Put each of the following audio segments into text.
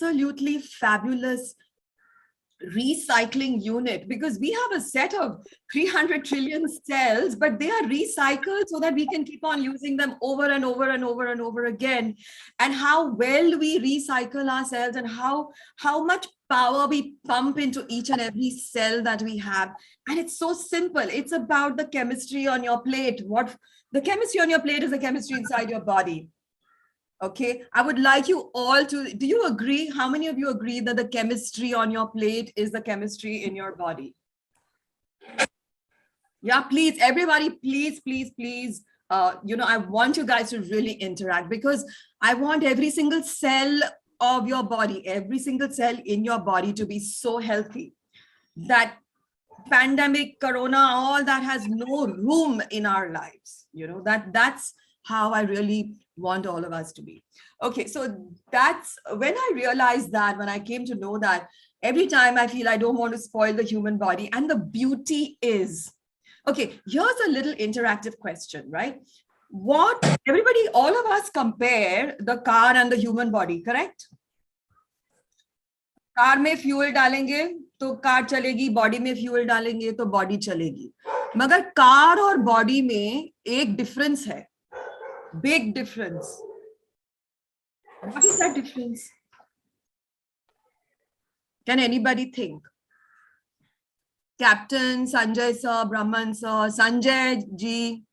absolutely fabulous recycling unit, because we have a set of 300 trillion cells, but they are recycled so that we can keep on using them over and over and over and over again. And how well we recycle ourselves, and how much power we pump into each and every cell that we have. And it's so simple. It's about the chemistry on your plate. What the chemistry on your plate is the chemistry inside your body. Okay, I would like you all to, do you agree? How many of you agree that the chemistry on your plate is the chemistry in your body? Yeah, please, everybody, please. I want you guys to really interact, because I want every single cell of your body, every single cell in your body to be so healthy that pandemic, corona, all that has no room in our lives. That's how I really want all of us to be. Okay, so that's when I realized that, when I came to know that every time I feel I don't want to spoil the human body, and the beauty is, okay, here's a little interactive question, right? What everybody, all of us compare the car and the human body, correct? Car में fuel डालेंगे तो car चलेगी, body में fuel डालेंगे तो body चलेगी, मगर car और बॉडी में एक डिफरेंस है, big difference. What is that difference? Can anybody think? Captain, Sanjay sir, Brahman sir, Sanjay ji.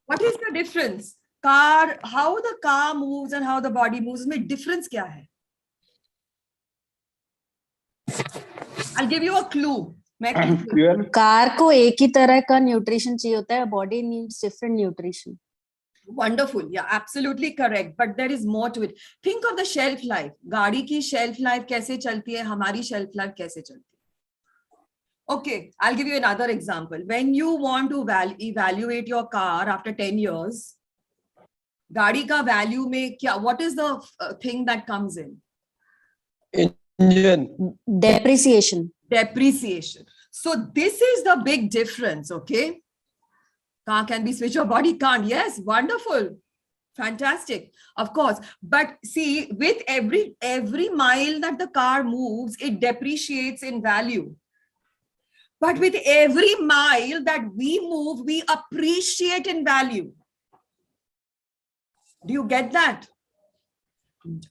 What is the difference? Car, how the car moves and how the body moves, में difference क्या है? I'll give you a clue. Car को एक ही तरह का nutrition चाहिए होता है, body needs different nutrition. Wonderful. Yeah, absolutely correct. But there is more to it. Think of the shelf life. गाड़ी की shelf life कैसे चलती है, हमारी shelf life कैसे चलती है. Okay, I'll give you another example. When you want to evaluate your car after 10 years, गाड़ी का value में क्या, what is the thing that comes in? Engine. Depreciation. So this is the big difference, okay? Car can be switched, your body can't. Yes, wonderful. Fantastic. Of course. But see, with every mile that the car moves, it depreciates in value. But with every mile that we move, we appreciate in value. Do you get that?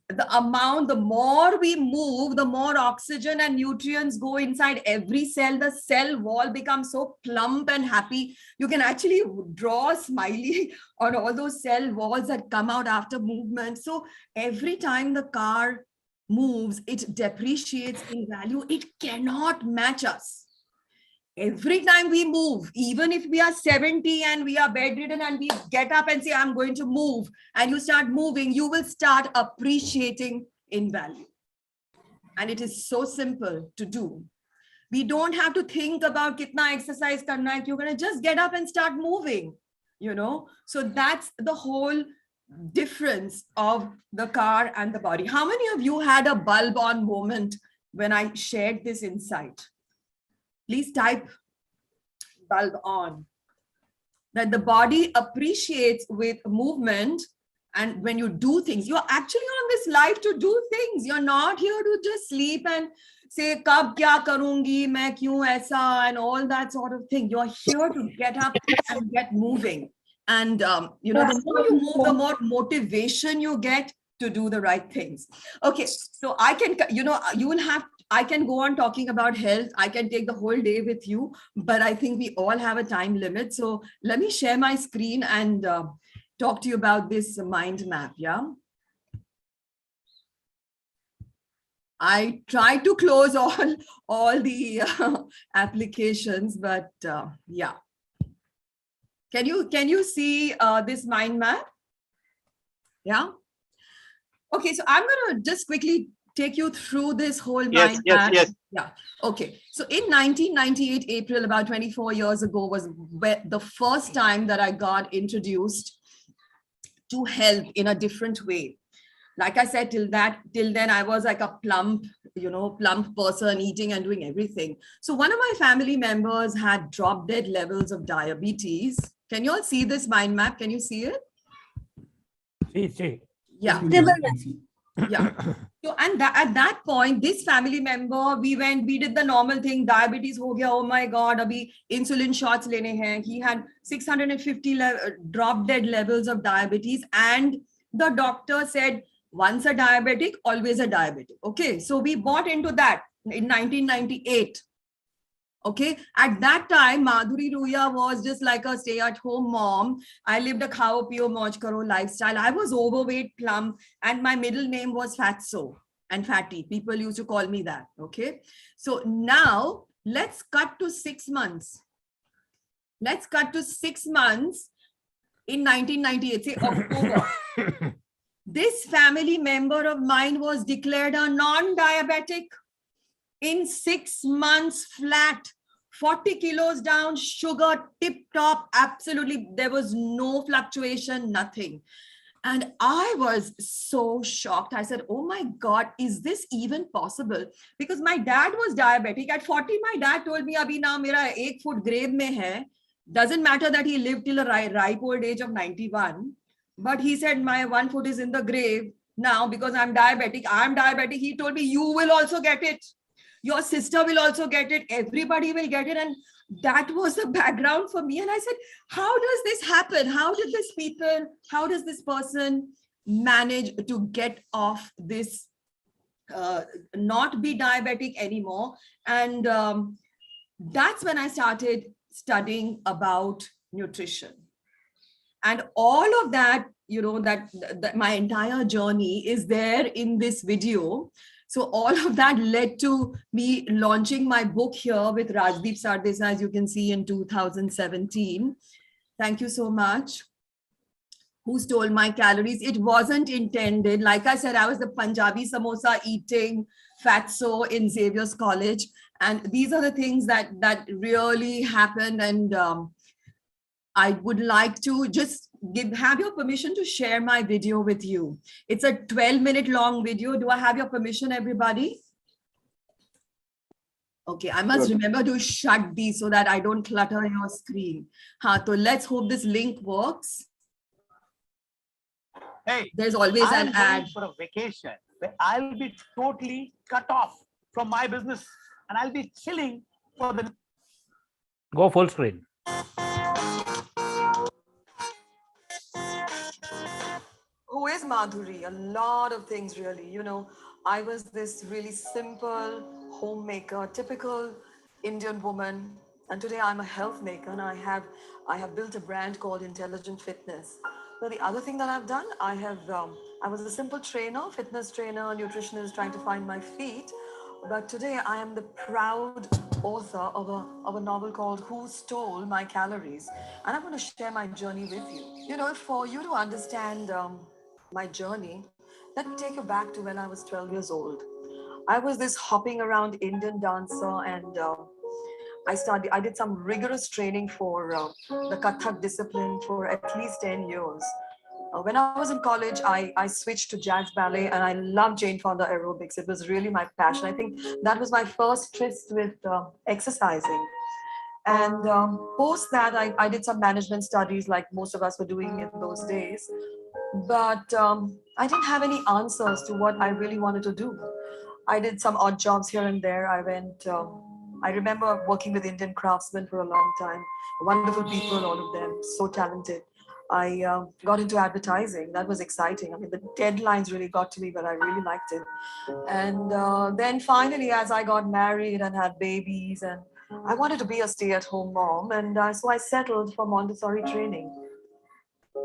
The more we move, the more oxygen and nutrients go inside every cell. The cell wall becomes so plump and happy. You can actually draw a smiley on all those cell walls that come out after movement. So every time the car moves, it depreciates in value. It cannot match us. Every time we move, even if we are 70 and we are bedridden and we get up and say, I'm going to move, and you start moving, you will start appreciating in value. And it is so simple to do. We don't have to think about kitna exercise karna hai. You're going to just get up and start moving, So that's the whole difference of the car and the body. How many of you had a bulb on moment when I shared this insight? Please type bulb on. That the body appreciates with movement, and when you do things, you're actually on this life to do things. You're not here to just sleep and say, Kab kya karungi, main kyun aisa, and all that sort of thing. You're here to get up and get moving. And, the more you move, the more motivation you get to do the right things. Okay, so I can, I can go on talking about health. I can take the whole day with you, but I think we all have a time limit. So let me share my screen and talk to you about this mind map. Yeah. I tried to close all the applications, but yeah. Can you see this mind map? Yeah. Okay, so I'm going to just quickly take you through this whole mind map. Yes. Yeah. Okay. So in 1998, April, about 24 years ago, was the first time that I got introduced to health in a different way. Like I said, till then I was like a plump person, eating and doing everything. So one of my family members had drop dead levels of diabetes. Can you all see this mind map? Can you see it? See. Yeah. Yeah. So, and at that point, this family member, we did the normal thing. Diabetes ho gaya. Oh my God, abhi insulin shots lene hain. He had 650 drop dead levels of diabetes. And the doctor said, once a diabetic, always a diabetic. Okay. So we bought into that in 1998. Okay. At that time, Madhuri Ruya was just like a stay-at-home mom. I lived a khao pio moj karo lifestyle. I was overweight, plump, and my middle name was Fatso and Fatty. People used to call me that. Okay. So now let's cut to 6 months. Let's cut to 6 months in 1998, say October. This family member of mine was declared a non-diabetic. In 6 months flat, 40 kilos down, sugar tip top, absolutely. There was no fluctuation, nothing. And I was so shocked. I said, oh my God, is this even possible? Because my dad was diabetic. At 40, my dad told me, abhi na mera 1 foot grave mein hai. Doesn't matter that he lived till a ripe old age of 91. But he said, my 1 foot is in the grave now because I'm diabetic. I'm diabetic. He told me, you will also get it. Your sister will also get it. Everybody will get it. And that was the background for me. And I said, how does this happen? How does this person manage to get off this, not be diabetic anymore? And that's when I started studying about nutrition. And all of that, that my entire journey is there in this video. So all of that led to me launching my book here with Rajdeep Sardesai, as you can see, in 2017. Thank you so much. Who Stole My Calories? It wasn't intended. Like I said, I was the Punjabi samosa eating fatso in Xavier's College. And these are the things that really happened. And I would like to just have your permission to share my video with you. It's a 12-minute long video. Do I have your permission, everybody? Okay, I must remember to shut these so that I don't clutter your screen. So let's hope this link works. Hey, there's always an ad for a vacation where I'll be totally cut off from my business and I'll be chilling for the... Go full screen. Who is Madhuri? A lot of things, really. I was this really simple homemaker, typical Indian woman. And today I'm a health maker, and I have built a brand called Intelligent Fitness. So the other thing that I've done, I was a simple trainer, fitness trainer, nutritionist, trying to find my feet. But today I am the proud author of a novel called Who Stole My Calories? And I'm going to share my journey with you. For you to understand my journey, let me take you back to when I was 12 years old. I was this hopping around Indian dancer, and I did some rigorous training for the Kathak discipline for at least 10 years. When I was in college, I switched to jazz ballet, and I loved Jane Fonda aerobics. It was really my passion. I think that was my first tryst with exercising. And post that, I did some management studies like most of us were doing in those days. But I didn't have any answers to what I really wanted to do. I did some odd jobs here and there. I remember working with Indian craftsmen for a long time. Wonderful people, all of them, so talented. I got into advertising. That was exciting. I mean, the deadlines really got to me, but I really liked it. And then finally, as I got married and had babies, and I wanted to be a stay-at-home mom, and so I settled for Montessori training.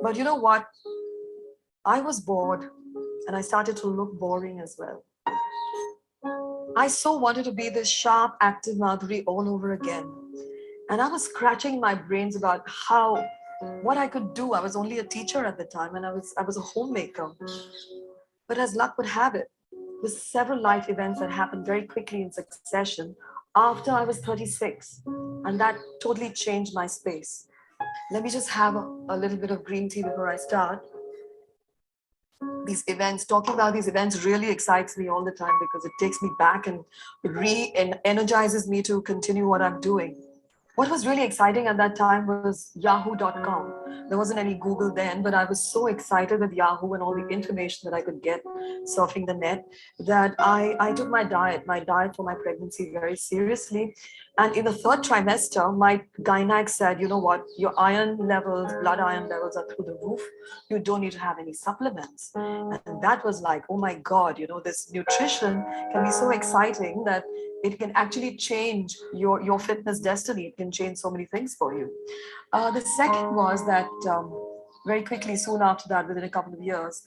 But you know what? I was bored, and I started to look boring as well. I so wanted to be this sharp, active Madhuri all over again. And I was scratching my brains about what I could do. I was only a teacher at the time, and I was a homemaker. But as luck would have it, with several life events that happened very quickly in succession after I was 36, and that totally changed my space. Let me just have a little bit of green tea before I start. These events, talking about these events really excites me all the time because it takes me back and re-energizes me to continue what I'm doing. what was really exciting at that time was Yahoo.com. There wasn't any Google then, but I was so excited with Yahoo and all the information that I could get surfing the net that I took my diet for my pregnancy very seriously. And in the third trimester, my gynec said, you know what, your iron levels, blood iron levels are through the roof. You don't need to have any supplements. And that was like, oh my God, this nutrition can be so exciting that it can actually change your fitness destiny. It can change so many things for you. The second was that very quickly, soon after that, within a couple of years,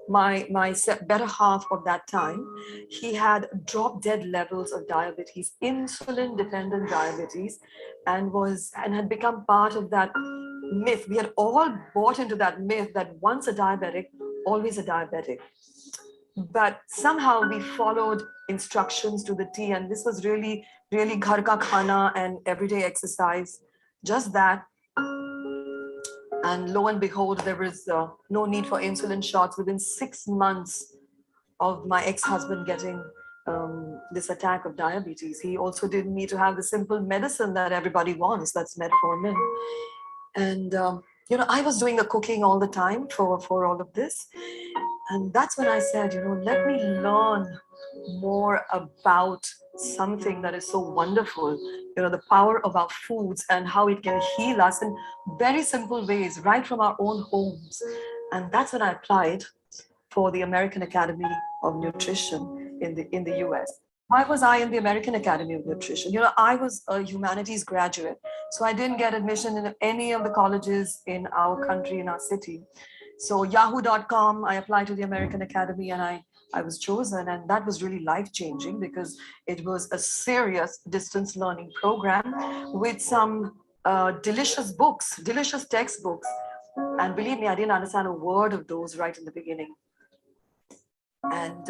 my better half of that time, he had drop dead levels of diabetes, insulin dependent diabetes, and had become part of that myth. We had all bought into that myth that once a diabetic, always a diabetic. But somehow we followed instructions to the T, and this was really, really ghar ka khana and everyday exercise, just that. And lo and behold, there was no need for insulin shots within 6 months of my ex-husband getting this attack of diabetes. He also didn't need to have the simple medicine that everybody wants, that's metformin. And I was doing the cooking all the time for all of this. And that's when I said, let me learn more about something that is so wonderful, the power of our foods and how it can heal us in very simple ways, right from our own homes. And that's when I applied for the American Academy of Nutrition in the US. Why was I in the American Academy of Nutrition? I was a humanities graduate, so I didn't get admission in any of the colleges in our country, in our city. So yahoo.com, I applied to the American Academy and I was chosen, and that was really life-changing because it was a serious distance learning program with some delicious books, delicious textbooks. And believe me, I didn't understand a word of those right in the beginning. And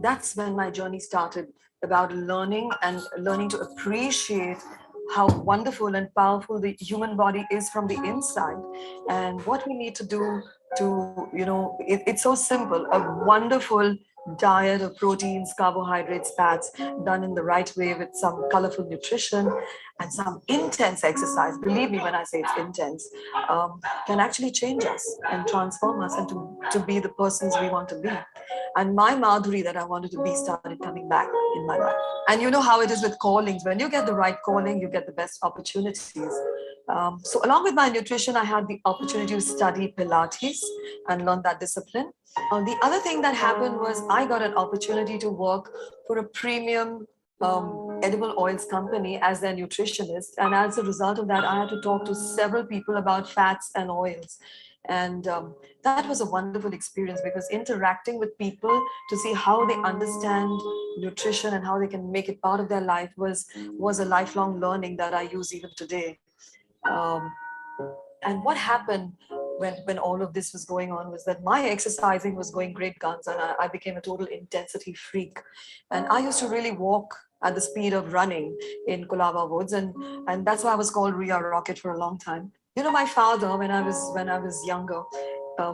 that's when my journey started, about learning to appreciate how wonderful and powerful the human body is from the inside, and what we need to do to, it's so simple. A wonderful diet of proteins, carbohydrates, fats, done in the right way with some colorful nutrition and some intense exercise. Believe me when I say it's intense, can actually change us and transform us into to be the persons we want to be. And my Madhuri that I wanted to be started coming back in my life. And you know how it is with callings. When you get the right calling, you get the best opportunities. So along with my nutrition, I had the opportunity to study Pilates and learn that discipline. The other thing that happened was I got an opportunity to work for a premium edible oils company as their nutritionist. And as a result of that, I had to talk to several people about fats and oils. And that was a wonderful experience, because interacting with people to see how they understand nutrition and how they can make it part of their life was a lifelong learning that I use even today. And what happened when all of this was going on was that my exercising was going great guns, and I became a total intensity freak. And I used to really walk at the speed of running in Kulava Woods, and that's why I was called Ria Rocket for a long time. My father, when I was younger,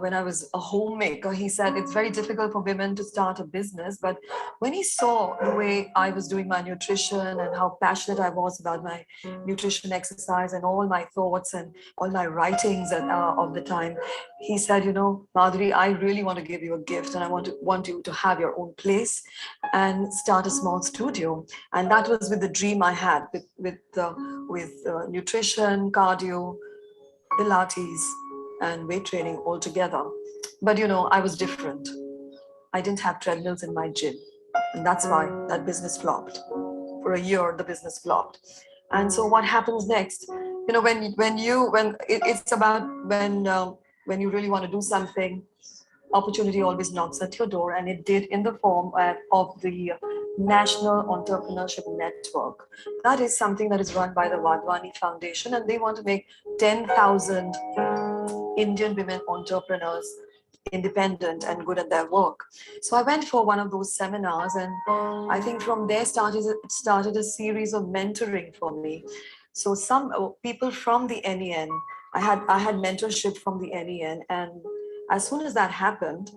when I was a homemaker, he said it's very difficult for women to start a business. But when he saw the way I was doing my nutrition and how passionate I was about my nutrition, exercise, and all my thoughts and all my writings of the time, he said, Madhuri, I really want to give you a gift, and I want you to have your own place and start a small studio. And that was with the dream I had with nutrition, cardio, Pilates, and weight training all together. But I was different. I didn't have treadmills in my gym, and that's why that business flopped. For a year, the business flopped. And so what happens next? It's about when you really want to do something, opportunity always knocks at your door, and it did in the form of the National Entrepreneurship Network. That is something that is run by the Wadhwani Foundation, and they want to make 10,000 Indian women entrepreneurs independent and good at their work. So I went for one of those seminars, and I think from there started a series of mentoring for me. So some people from the NEN, I had mentorship from the NEN, and as soon as that happened,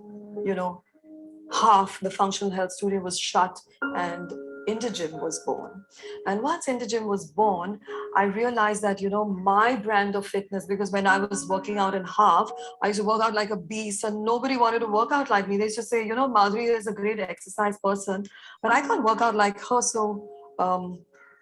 half the functional health studio was shut, and Indigym was born. And once Indigym was born, I realized that, my brand of fitness, because when I was working out in half, I used to work out like a beast and nobody wanted to work out like me. They used to say, Madhuri is a great exercise person, but I can't work out like her. So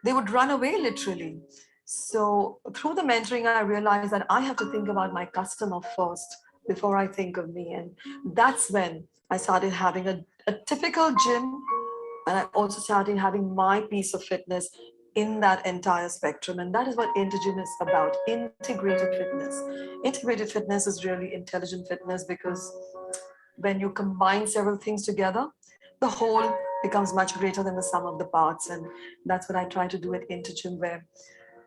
they would run away literally. So through the mentoring, I realized that I have to think about my customer first before I think of me. And that's when I started having a typical gym. And I also started having my piece of fitness in that entire spectrum. And that is what Indigym is about, integrated fitness. Integrated fitness is really intelligent fitness, because when you combine several things together, the whole becomes much greater than the sum of the parts. And that's what I try to do at Indigym, where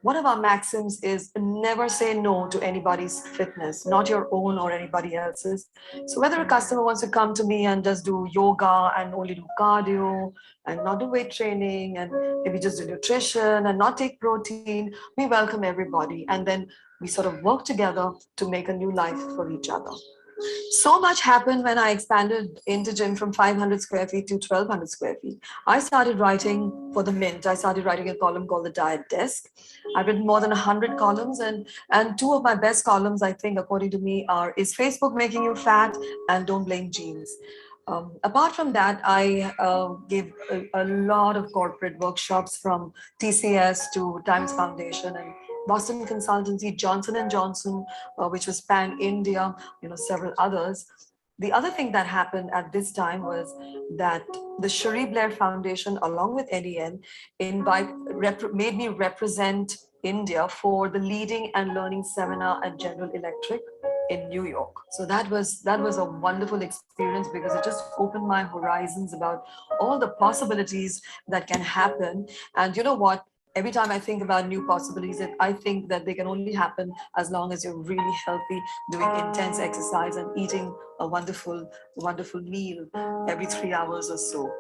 one of our maxims is never say no to anybody's fitness, not your own or anybody else's. So whether a customer wants to come to me and just do yoga and only do cardio and not do weight training and maybe just do nutrition and not take protein, we welcome everybody. And then we sort of work together to make a new life for each other. So much happened when I expanded Indigym from 500 square feet to 1200 square feet. I started writing for the Mint. I started writing a column called The Diet Desk. I've written more than 100 columns, and two of my best columns, I think, according to me, are Is Facebook Making You Fat? And Don't Blame Genes. Apart from that, I gave a lot of corporate workshops, from TCS to Times Foundation and Boston Consultancy, Johnson & Johnson, which was pan-India, several others. The other thing that happened at this time was that the Cherie Blair Foundation, along with NEN, made me represent India for the Leading and Learning Seminar at General Electric in New York. So that was a wonderful experience, because it just opened my horizons about all the possibilities that can happen. And you know what? Every time I think about new possibilities, I think that they can only happen as long as you're really healthy, doing intense exercise and eating a wonderful, wonderful meal every 3 hours or so.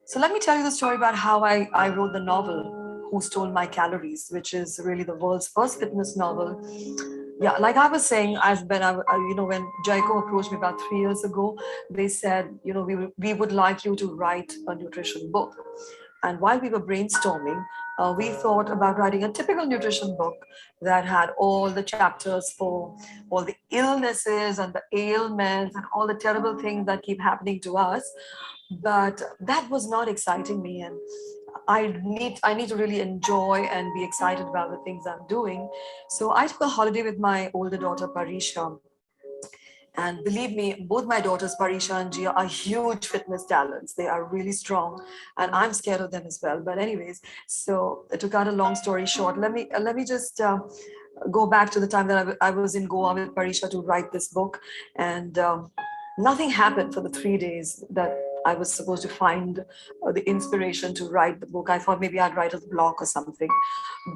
So let me tell you the story about how I wrote the novel, Who Stole My Calories, which is really the world's first fitness novel. Yeah, like I was saying, when Jaiko approached me about 3 years ago, they said, we would like you to write a nutrition book. And while we were brainstorming, we thought about writing a typical nutrition book that had all the chapters for all the illnesses and the ailments and all the terrible things that keep happening to us. But that was not exciting me. And I need to really enjoy and be excited about the things I'm doing. So I took a holiday with my older daughter, Parisha. And believe me, both my daughters, Parisha and Gia, are huge fitness talents. They are really strong, and I'm scared of them as well. But anyways, so to cut a long story short, let me just go back to the time that I was in Goa with Parisha to write this book. And nothing happened for the 3 days that I was supposed to find the inspiration to write the book. I thought maybe I'd write a blog or something.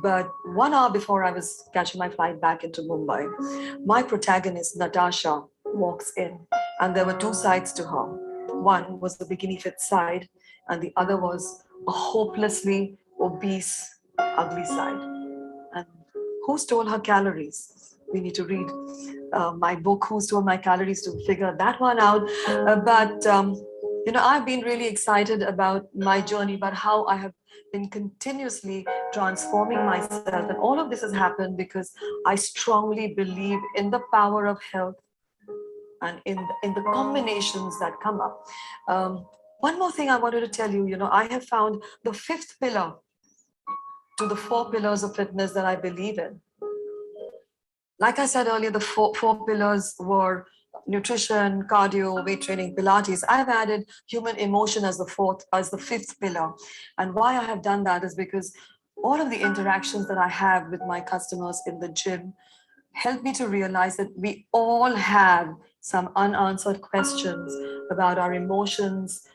But 1 hour before I was catching my flight back into Mumbai, my protagonist, Natasha, walks in, and there were two sides to her. One was the bikini fit side, and the other was a hopelessly obese, ugly side. And who stole her calories? We need to read my book, Who Stole My Calories, to figure that one out. But I've been really excited about my journey, about how I have been continuously transforming myself. And all of this has happened because I strongly believe in the power of health and in the combinations that come up. One more thing I wanted to tell you, I have found the fifth pillar to the 4 pillars of fitness that I believe in. Like I said earlier, the four pillars were nutrition, cardio, weight training, Pilates. I've added human emotion as the fifth pillar. And why I have done that is because all of the interactions that I have with my customers in the gym help me to realize that we all have some unanswered questions about our emotions,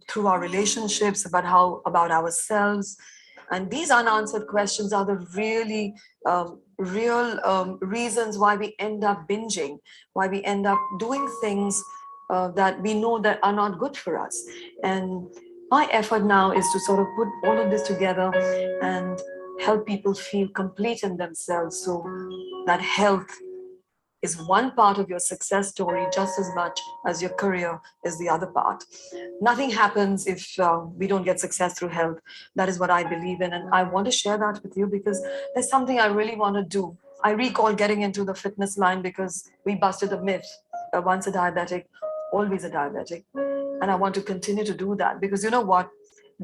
through our relationships, about ourselves. And these unanswered questions are the really real reasons why we end up binging, why we end up doing things that we know that are not good for us. And my effort now is to sort of put all of this together and help people feel complete in themselves, so that health is one part of your success story just as much as your career is the other part. Nothing happens if we don't get success through health. That is what I believe in. And I want to share that with you because there's something I really want to do. I recall getting into the fitness line because we busted the myth. Once a diabetic, always a diabetic. And I want to continue to do that because you know what?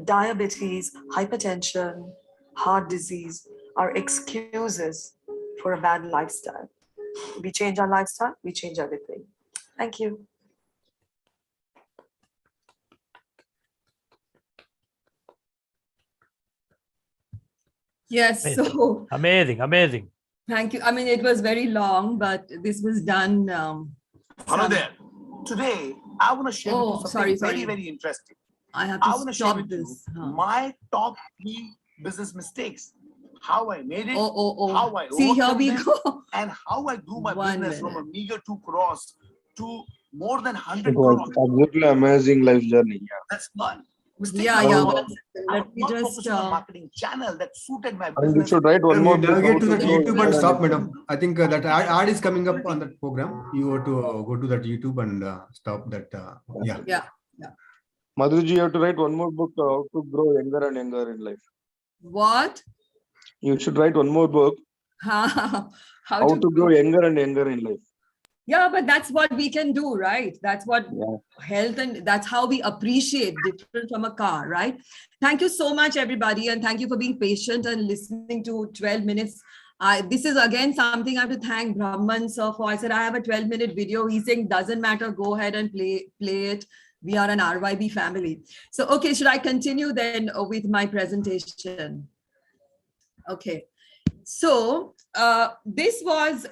Diabetes, hypertension, heart disease are excuses for a bad lifestyle. We change our lifestyle, we change everything. Thank you. Yes, Amazing. so Amazing, amazing. thank you. I mean, it was very long, but this was done. Hello there. Today, I want to share with you something sorry. very, very interesting. I have I to want to share stop with you this. my top 3 business mistakes, how I made it, Oh. how I See, here overcome we them, go. and how I grew my 1 business from a minute. meager 2 crores to more than 100 It was crores. absolutely amazing life journey. Yeah. That's one. Mistake Yeah, number yeah. one, 1 second. I Let was me not just. focusing on marketing channel that suited my And you business. should write one more book. Navigate to how that to grow YouTube your and stop, business. madam. I think that ad is coming up on that program. You have to go to that YouTube and stop that. Yeah. Yeah. Madhuji, you have to write one more book, how to grow younger and younger in life. What? You should write one more book, How how to grow younger and younger in life. Yeah, but that's what we can do, right? That's what health, and that's how we appreciate different from a car, right? Thank you so much, everybody. And thank you for being patient and listening to 12 minutes. This is again something I have to thank Brahman sir for. I said, I have a 12-minute video. He's saying, doesn't matter, go ahead and play it. We are an RYB family. So, okay, should I continue then with my presentation? Okay. So this was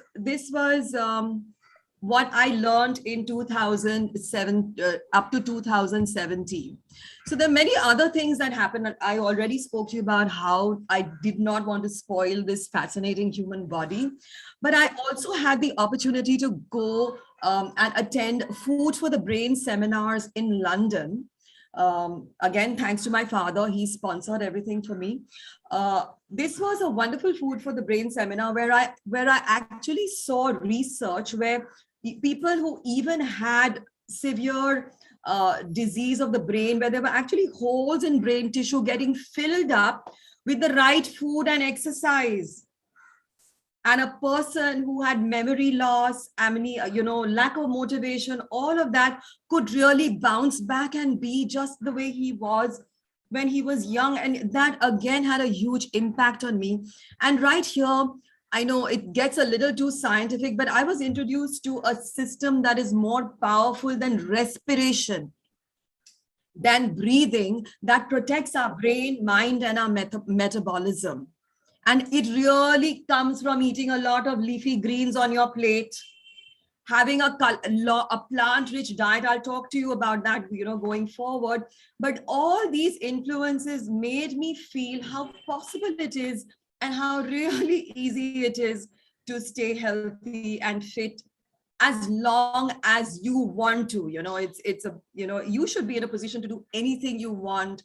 what I learned in 2007 up to 2017. So there are many other things that happened. I already spoke to you about how I did not want to spoil this fascinating human body, but I also had the opportunity to go and attend Food for the Brain seminars in London. Again, thanks to my father, he sponsored everything for me. This was a wonderful Food for the Brain seminar where I actually saw research where people who even had severe disease of the brain, where there were actually holes in brain tissue getting filled up with the right food and exercise. And a person who had memory loss, lack of motivation, all of that could really bounce back and be just the way he was when he was young. And that again had a huge impact on me. And right here, I know it gets a little too scientific, but I was introduced to a system that is more powerful than respiration, than breathing, that protects our brain, mind, and our metabolism. And it really comes from eating a lot of leafy greens on your plate, having a plant-rich diet. I'll talk to you about that, going forward. But all these influences made me feel how possible it is and how really easy it is to stay healthy and fit as long as you want to. You should be in a position to do anything you want.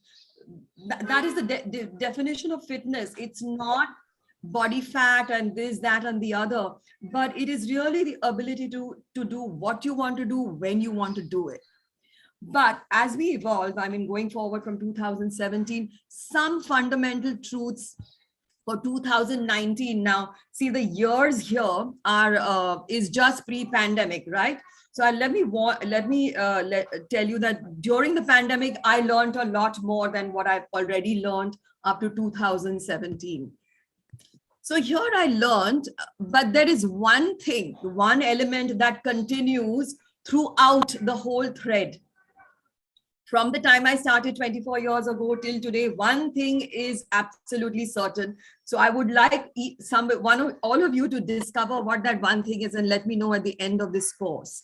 That is the definition of fitness. It's not body fat and this, that, and the other, but it is really the ability to do what you want to do when you want to do it. But as we evolve, going forward from 2017, some fundamental truths for 2019 now. See, the years here are is just pre-pandemic, right? So let me tell you that during the pandemic, I learned a lot more than what I've already learned up to 2017. So here I learned, but there is one element that continues throughout the whole thread. From the time I started 24 years ago till today, one thing is absolutely certain. So I would like all of you to discover what that one thing is and let me know at the end of this course.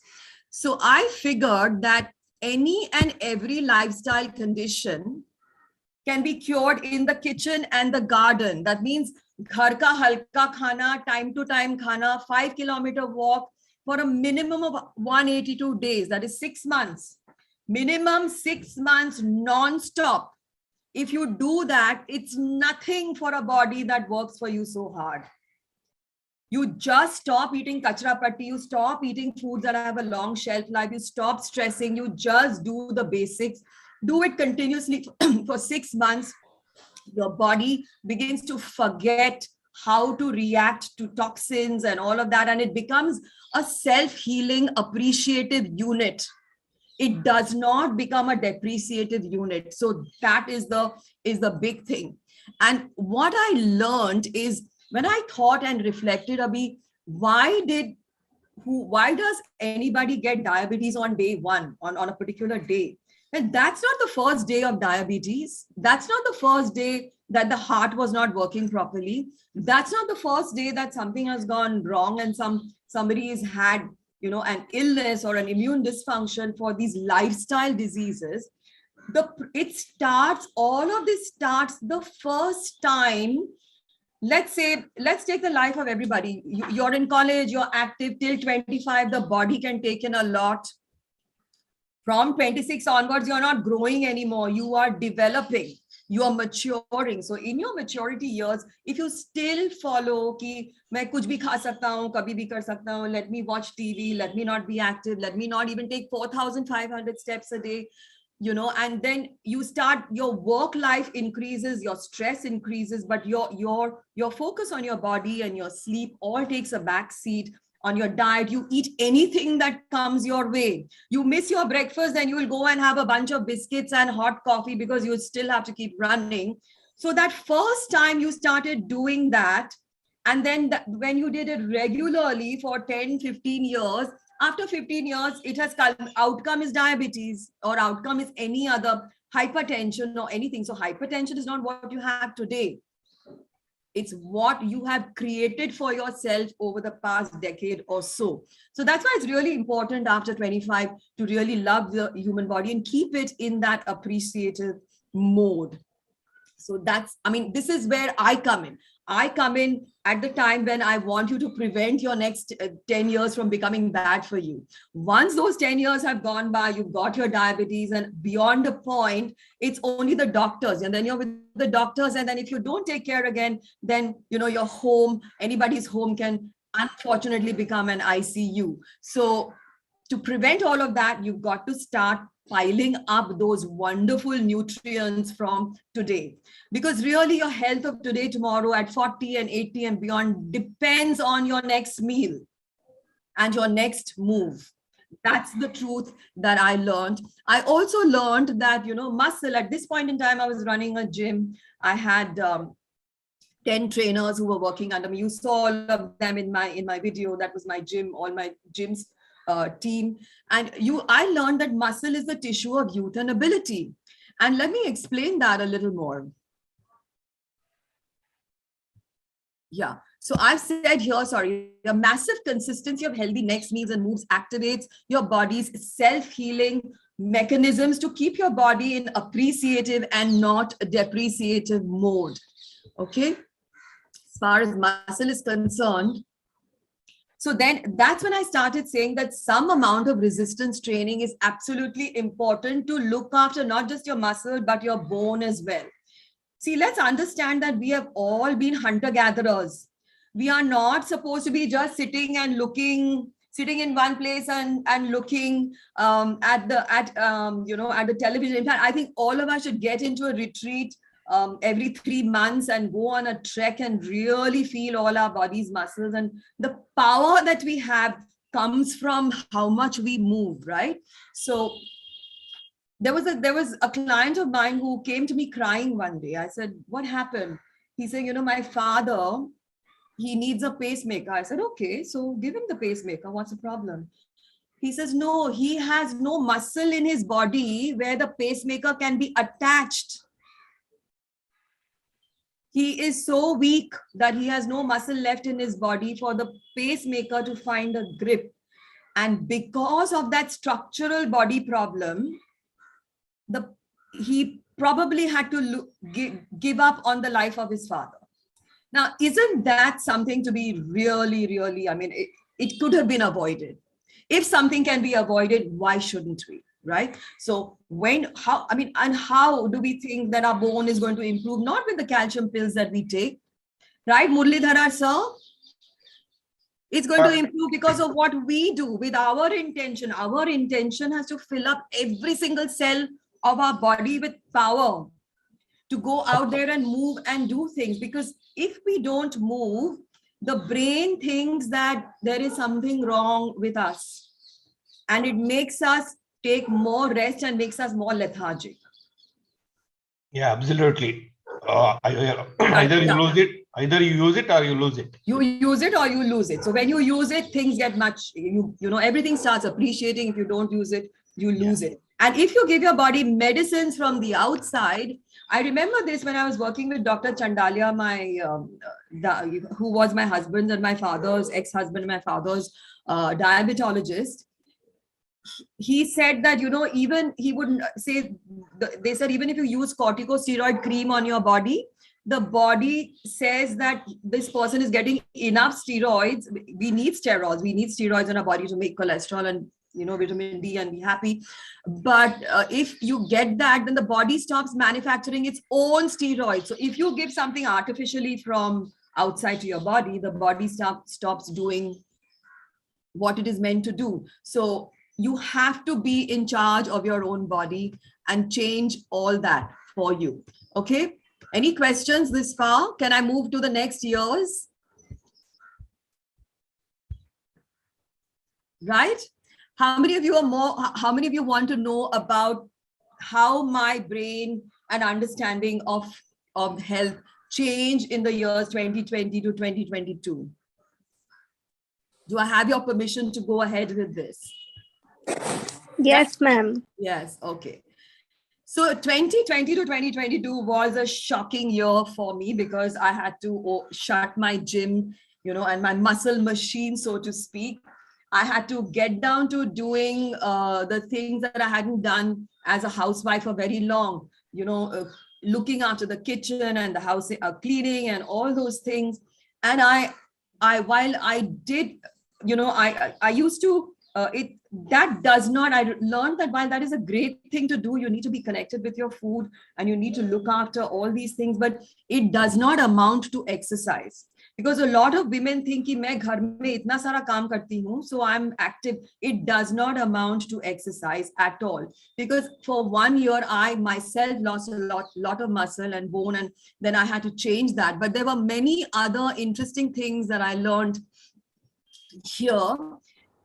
So I figured that any and every lifestyle condition can be cured in the kitchen and the garden. That means ghar ka halka khana, time to time khana, 5-kilometer walk for a minimum of 182 days. That is 6 months. Minimum 6 months non-stop. If you do that, it's nothing for a body that works for you so hard. You just stop eating kachra patti, you stop eating foods that have a long shelf life, you stop stressing, you just do the basics, do it continuously for 6 months. Your body begins to forget how to react to toxins and all of that, and it becomes a self-healing, appreciative unit. It does not become a depreciative unit. So that is the big thing. And what I learned is, when I thought and reflected, Abhi, why does anybody get diabetes on day one, on a particular day? And that's not the first day of diabetes. That's not the first day that the heart was not working properly. That's not the first day that something has gone wrong and somebody has had, an illness or an immune dysfunction for these lifestyle diseases. All of this starts the first time. Let's take the life of everybody. You're in college, you're active till 25, the body can take in a lot. From 26 onwards, you're not growing anymore. You are developing, you are maturing. So in your maturity years, if you still follow ki main kuch bhi kha sakta hu, kabhi bhi kar sakta hu, let me watch TV, let me not be active, let me not even take 4,500 steps a day, and then you start, your work life increases, your stress increases, but your focus on your body and your sleep all takes a back seat. On your diet, you eat anything that comes your way. You miss your breakfast, then you will go and have a bunch of biscuits and hot coffee because you still have to keep running. So that first time you started doing that, and then when you did it regularly for 10, 15 years, after 15 years, outcome is diabetes, or outcome is any other hypertension or anything. So hypertension is not what you have today. It's what you have created for yourself over the past decade or so. So that's why it's really important after 25 to really love the human body and keep it in that appreciative mode. So this is where I come in. I come in at the time when I want you to prevent your next 10 years from becoming bad for you. Once those 10 years have gone by, you've got your diabetes, and beyond a point, it's only the doctors. And then you're with the doctors. And then if you don't take care again, then, your home, anybody's home can unfortunately become an ICU. So to prevent all of that, you've got to start piling up those wonderful nutrients from today, because really your health of today, tomorrow, at 40 and 80 and beyond depends on your next meal and your next move. That's the truth that I learned. I also learned that, muscle, at this point in time, I was running a gym. I had 10 trainers who were working under me. You saw all of them in my video. That was my gym, all my gyms team. And I learned that muscle is the tissue of youth and ability. And let me explain that a little more. Yeah. So I've said here, a massive consistency of healthy next meals and moves activates your body's self-healing mechanisms to keep your body in appreciative and not depreciative mode. Okay. As far as muscle is concerned, so then that's when I started saying that some amount of resistance training is absolutely important to look after not just your muscle, but your bone as well. See, let's understand that we have all been hunter-gatherers. We are not supposed to be just sitting in one place and looking at the television. In fact, I think all of us should get into a retreat every 3 months and go on a trek and really feel all our body's muscles. And the power that we have comes from how much we move, right? So there was a client of mine who came to me crying one day. I said, what happened? He said, my father, he needs a pacemaker. I said, okay, so give him the pacemaker. What's the problem? He says, no, he has no muscle in his body where the pacemaker can be attached. He is so weak that he has no muscle left in his body for the pacemaker to find a grip. And because of that structural body problem, he probably had to give up on the life of his father. Now, isn't that something to be really, really, it could have been avoided. If something can be avoided, why shouldn't we? Right? So how do we think that our bone is going to improve? Not with the calcium pills that we take, right? Muralidhara sir? It's going to improve because of what we do with our intention. Our intention has to fill up every single cell of our body with power to go out there and move and do things. Because if we don't move, the brain thinks that there is something wrong with us, and it makes us take more rest and makes us more lethargic. Yeah, absolutely. Either you lose it, either you use it or you lose it. You use it or you lose it. So when you use it, things get much, you know, everything starts appreciating. If you don't use it, you lose it. And if you give your body medicines from the outside, I remember this when I was working with Dr. Chandalia, who was my husband and my father's ex-husband, my father's diabetologist. He said that, you know, even he would say, they said, even if you use corticosteroid cream on your body, the body says that this person is getting enough steroids. We need steroids. We need steroids in our body to make cholesterol and, you know, vitamin D and be happy. But if you get that, then the body stops manufacturing its own steroids. So if you give something artificially from outside to your body, the body stops doing what it is meant to do. So you have to be in charge of your own body and change all that for you. Okay. Any questions this far? Can I move to the next years? Right? How many of you want to know about how my brain and understanding of health changed in the years 2020 to 2022? Do I have your permission to go ahead with this? Yes, ma'am. Yes, okay. So 2020 to 2022 was a shocking year for me because I had to shut my gym, you know, and my muscle machine, so to speak. I had to get down to doing the things that I hadn't done as a housewife for very long, you know, looking after the kitchen and the house cleaning and all those things. And while I did, you know, I used to, I learned that while that is a great thing to do, you need to be connected with your food and you need to look after all these things, but it does not amount to exercise. Because a lot of women think कि मैं घर में इतना सारा काम करती हूँ, so I'm active. It does not amount to exercise at all. Because for 1 year, I myself lost a lot of muscle and bone, and then I had to change that. But there were many other interesting things that I learned here.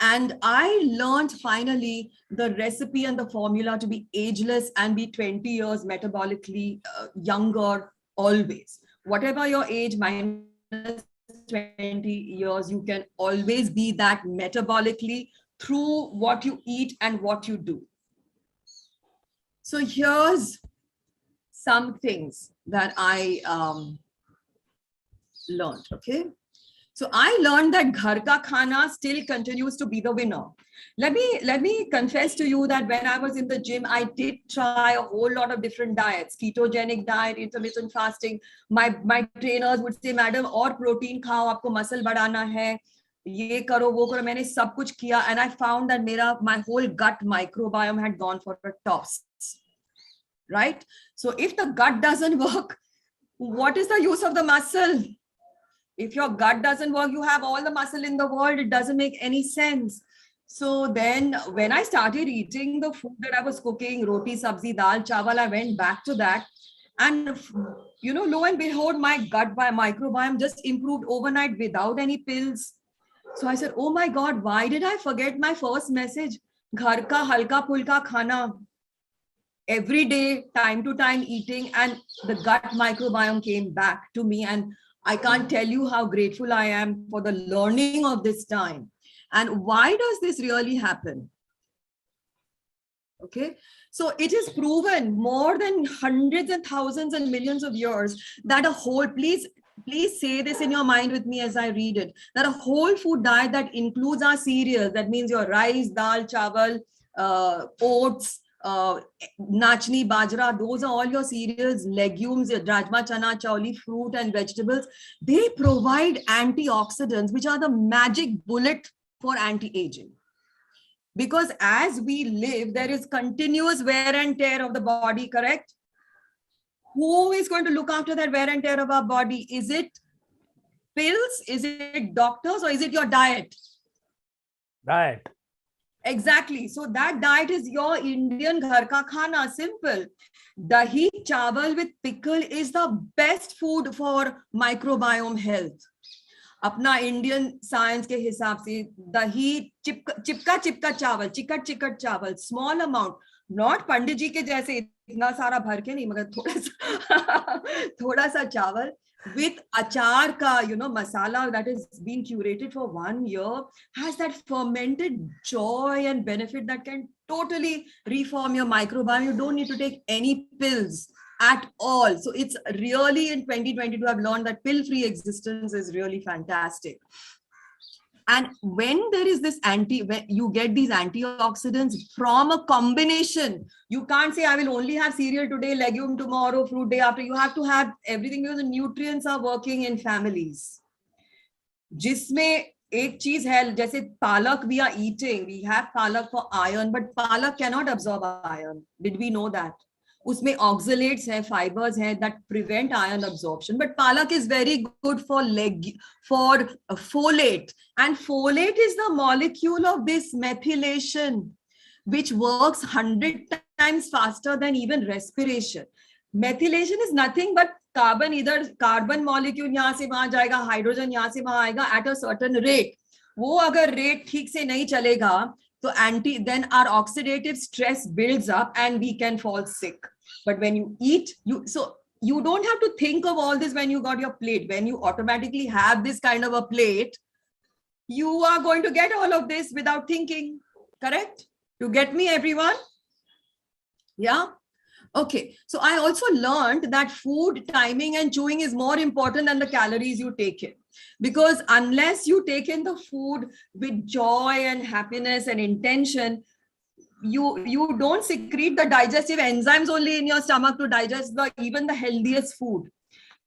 And I learned finally the recipe and the formula to be ageless and be 20 years metabolically younger always. Whatever your age, minus 20 years, you can always be that metabolically through what you eat and what you do. So here's some things that I learned, okay? So I learned that ghar ka khana still continues to be the winner. Let me confess to you that when I was in the gym, I did try a whole lot of different diets, ketogenic diet, intermittent fasting. My trainers would say, madam, और protein खाओ, आपको muscle बढ़ाना है, ये करो, वो करो. मैंने सब कुछ किया, and I found that my whole gut microbiome had gone for a toss. Right? So if the gut doesn't work, what is the use of the muscle? If your gut doesn't work, you have all the muscle in the world. It doesn't make any sense. So then when I started eating the food that I was cooking, roti, sabzi, dal, chawal, I went back to that. And, you know, lo and behold, my gut microbiome just improved overnight without any pills. So I said, oh my God, why did I forget my first message? Ghar ka halka pulka khana. Every day, time to time eating, and the gut microbiome came back to me. And I can't tell you how grateful I am for the learning of this time. And why does this really happen? Okay, so it is proven more than hundreds and thousands and millions of years that a whole, please say this in your mind with me as I read it, that a whole food diet that includes our cereals, that means your rice, dal, chawal, oats, nachni, bajra, those are all your cereals, legumes, your rajma, chana, chauli, fruit and vegetables. They provide antioxidants, which are the magic bullet for anti-aging. Because as we live, there is continuous wear and tear of the body, correct? Who is going to look after that wear and tear of our body? Is it pills? Is it doctors, or is it your diet? Diet. Exactly. So that diet is your Indian ghar ka khana. Simple. Dahi chawal with pickle is the best food for microbiome health. अपना Indian science के हिसाब से दही चिपका चावल, चिकट चावल, small amount, not पंडित जी के जैसे इतना सारा भर के नहीं, मगर थोड़ा सा चावल with achar ka, masala that is being curated for 1 year, has that fermented joy and benefit that can totally reform your microbiome. You don't need to take any pills at all. So it's really, in 2022, I've learned that pill-free existence is really fantastic. And when there is this when you get these antioxidants from a combination, you can't say I will only have cereal today, legume tomorrow, fruit day after. You have to have everything, because the nutrients are working in families. Jisme ek cheez hai, jaise palak we are eating, we have palak for iron, but palak cannot absorb iron. Did we know that? Usme oxalates hai, fibers hai that prevent iron absorption, but palak is very good for folate, and folate is the molecule of this methylation, which works 100 times faster than even respiration. Methylation is nothing but carbon, either carbon molecule yahan se wahan jayega, hydrogen yahan se wahan aayega at a certain rate. वो अगर rate ठीक से नहीं चलेगा, so then our oxidative stress builds up and we can fall sick. But when you eat, you don't have to think of all this when you got your plate. When you automatically have this kind of a plate, you are going to get all of this without thinking. Correct? You get me, everyone? Yeah? Okay. So I also learned that food timing and chewing is more important than the calories you take in. Because unless you take in the food with joy and happiness and intention, you don't secrete the digestive enzymes only in your stomach to digest even the healthiest food.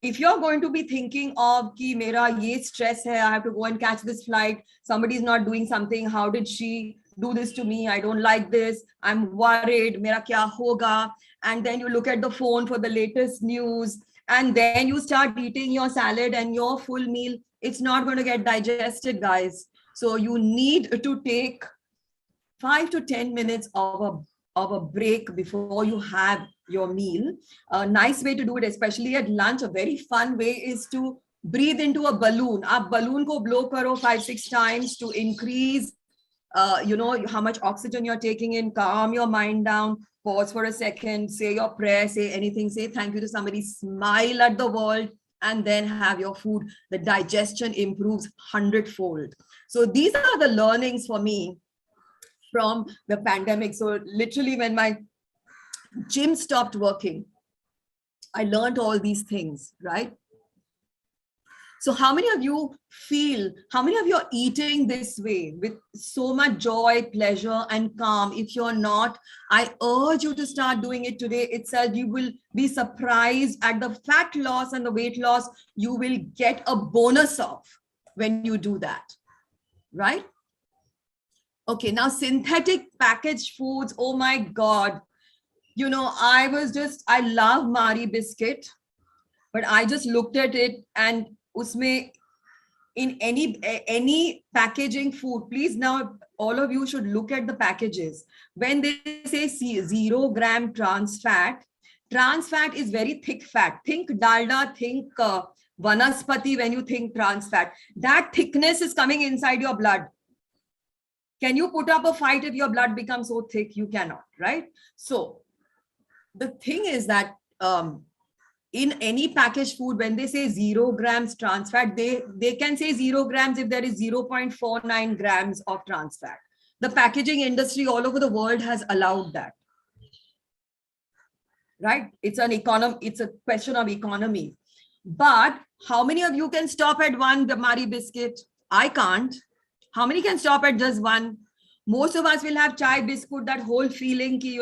If you're going to be thinking of ki mera ye stress hai, I have to go and catch this flight, somebody is not doing something, how did she do this to me, I don't like this, I'm worried, mera kya hoga, and then you look at the phone for the latest news, and then you start eating your salad and your full meal, it's not going to get digested, guys. So you need to take 5 to 10 minutes of a break before you have your meal. A nice way to do it, especially at lunch, a very fun way, is to breathe into a balloon. Aap balloon ko blow karo 5-6 times to increase how much oxygen you're taking in, calm your mind down, pause for a second, say your prayer, say anything, say thank you to somebody, smile at the world, and then have your food. The digestion improves 100-fold. So these are the learnings for me from the pandemic. So literally when my gym stopped working, I learned all these things, right? So how many of you are eating this way with so much joy, pleasure, and calm? If you're not, I urge you to start doing it today itself. You will be surprised at the fat loss and the weight loss you will get a bonus of when you do that, right? Okay, now synthetic packaged foods, oh my God. I love Mari biscuit, but I just looked at it, and usme in any packaging food, please now all of you should look at the packages. When they say 0 gram trans fat is very thick fat. Think dalda, think vanaspati when you think trans fat. That thickness is coming inside your blood. Can you put up a fight if your blood becomes so thick? You cannot, right? So the thing is that in any packaged food, when they say 0 grams trans fat, they can say 0 grams if there is 0.49 grams of trans fat. The packaging industry all over the world has allowed that, right? It's a question of economy. But how many of you can stop at one Mari biscuit? I can't. How many can stop at just one? Most of us will have chai biscuit, that whole feeling ki,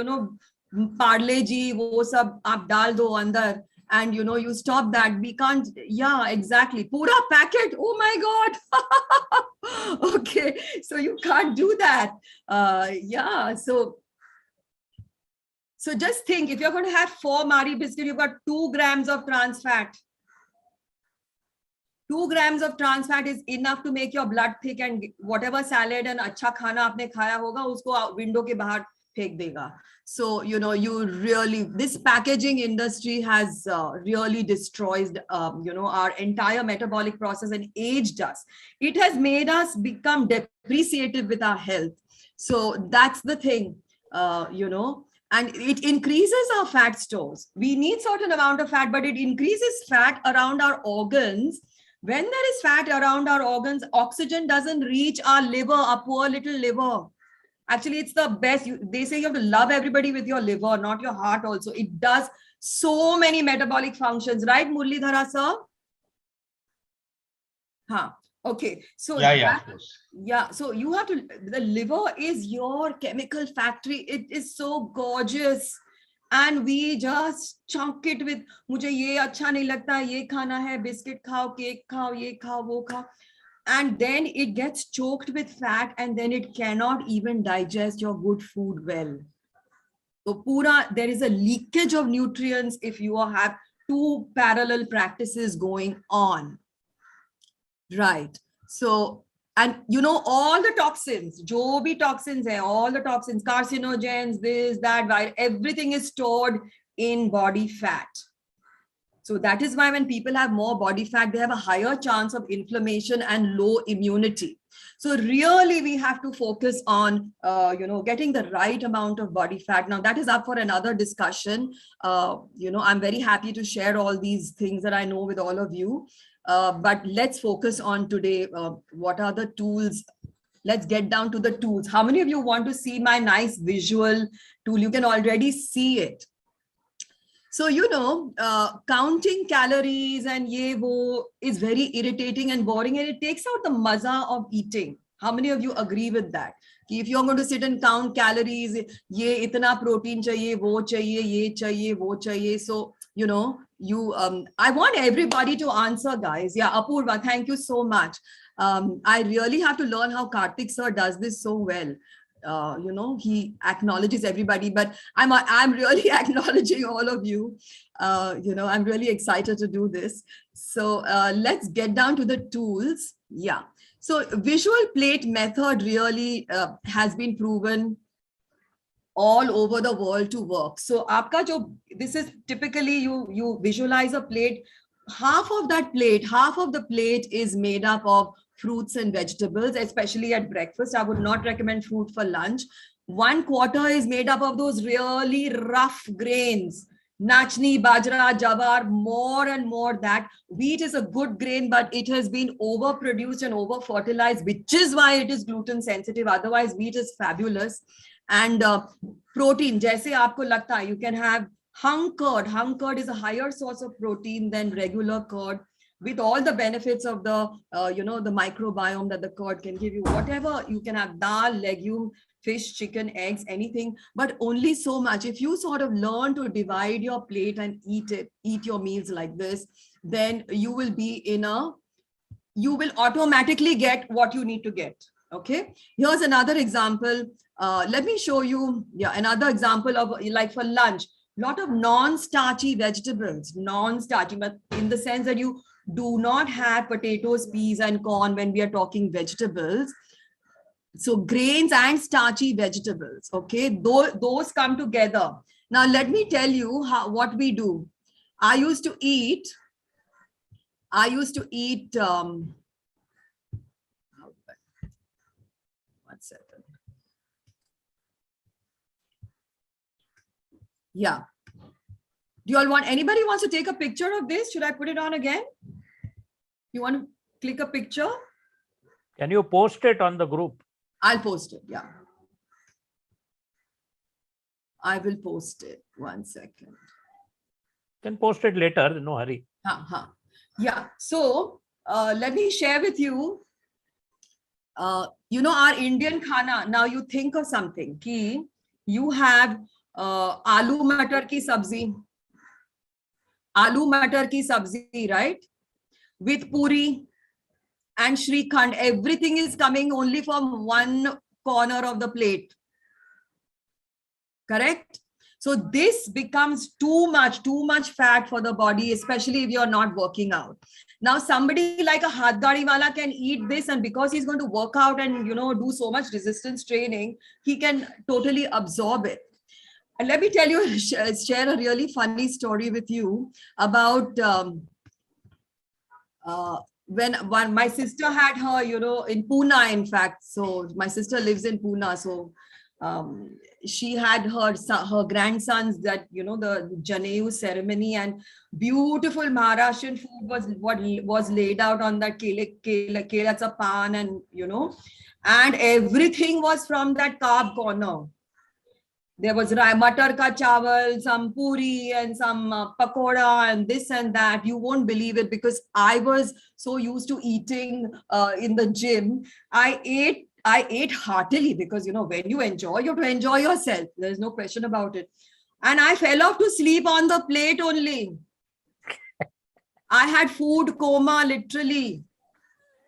parle ji, wo sab aap dal do andar. And you stop that. We can't. Yeah, exactly. Pura packet. Oh my God. Okay. So you can't do that. Yeah. So just think, if you're going to have 4 Mari biscuit, you've got 2 grams of trans fat. 2 grams of trans fat is enough to make your blood thick, and whatever salad and अच्छा खाना आपने खाया होगा उसको window के बाहर फेंक देगा. So, you know, you really, this packaging industry has really destroyed, you know, our entire metabolic process and aged us. It has made us become depreciative with our health. So that's the thing, you know, and it increases our fat stores. We need certain amount of fat, but it increases fat around our organs. When there is fat around our organs, oxygen doesn't reach our liver, our poor little liver. Actually, it's the best. They say you have to love everybody with your liver, not your heart also. It does so many metabolic functions, right, Murlidhara sir? Huh. Okay. So Yeah, of course. yeah, so you have to, the liver is your chemical factory. It is so gorgeous. And we just chunk it with, मुझे ये अच्छा नहीं लगता, ये खाना है, biscuit खाओ, cake खाओ, ये खाओ, वो खाओ. And then it gets choked with fat, and then it cannot even digest your good food well. So there is a leakage of nutrients if you have 2 parallel practices going on. Right. So, and you know, all the toxins, jo bhi toxins hai, all the toxins, carcinogens, this, that, everything is stored in body fat. So that is why when people have more body fat, they have a higher chance of inflammation and low immunity. So really we have to focus on, you know, getting the right amount of body fat. Now that is up for another discussion. You know, I'm very happy to share all these things that I know with all of you. But let's focus on today. What are the tools? Let's get down to the tools. How many of you want to see my nice visual tool? You can already see it. So, you know, counting calories and ye wo is very irritating and boring, and it takes out the maza of eating. How many of you agree with that? If you're going to sit and count calories, ye itna protein chahiye, wo chahiye, ye chahiye, wo chahiye. So, you know, I want everybody to answer, guys. Yeah, Apurva, thank you so much. I really have to learn how Karthik sir does this so well. You know, he acknowledges everybody, but I'm really acknowledging all of you. You know, I'm really excited to do this. So let's get down to the tools. Yeah. So visual plate method really has been proven all over the world to work. So aapka jo, this is typically you visualize a plate. Half of the plate is made up of fruits and vegetables, especially at breakfast. I would not recommend fruit for lunch. 1/4 is made up of those really rough grains. Nachni, bajra, jawar, more and more that. Wheat is a good grain, but it has been overproduced and over-fertilized, which is why it is gluten sensitive. Otherwise, wheat is fabulous. And protein, jaise aapko lagta hai, you can have hung curd. Hung curd is a higher source of protein than regular curd, with all the benefits of the, you know, the microbiome that the curd can give you. Whatever, you can have dal, legume, fish, chicken, eggs, anything, but only so much. If you sort of learn to divide your plate and eat your meals like this, then you will be you will automatically get what you need to get. Okay, here's another example. Let me show you, yeah, another example of like for lunch, lot of non-starchy vegetables, non-starchy, but in the sense that you do not have potatoes, peas, and corn when we are talking vegetables. So grains and starchy vegetables, okay, those come together. Now let me tell you what we do. I used to eat one second. Yeah. Do you all want, anybody wants to take a picture of this? Should I put it on again? You want to click a picture? Can you post it on the group? I'll post it. Yeah. I will post it. 1 second. Can post it later, no hurry. Yeah. So let me share with you, you know, our Indian khana. Now you think of something. Ki you have aloo matar ki sabzi. Aloo matar ki sabzi, right? With puri and shrikhand. Everything is coming only from one corner of the plate. Correct? So this becomes too much fat for the body, especially if you're not working out. Now, somebody like a Hatgadi wala can eat this, and because he's going to work out and, you know, do so much resistance training, he can totally absorb it. And let me tell you, share a really funny story with you about when my sister had her, you know, in Pune, in fact. So my sister lives in Pune. So she had her grandsons, that, you know, the Janeu ceremony, and beautiful Maharashtrian food was what was laid out on that kelacha pan, and, you know, and everything was from that carb corner. There was matar ka chawal, some puri, and some pakoda, and this and that. You won't believe it, because I was so used to eating in the gym. I ate heartily, because, you know, when you enjoy, you have to enjoy yourself. There's no question about it. And I fell off to sleep on the plate only. I had food coma, literally,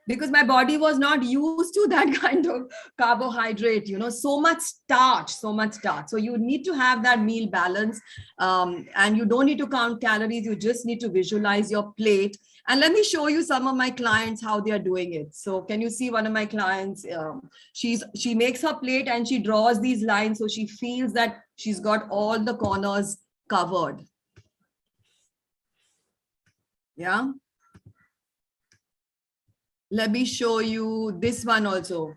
because my body was not used to that kind of carbohydrate, you know, so much starch. So you need to have that meal balance, and you don't need to count calories. You just need to visualize your plate. And let me show you some of my clients, how they are doing it. So can you see one of my clients? She makes her plate and she draws these lines, so she feels that she's got all the corners covered. Yeah. Let me show you this one also.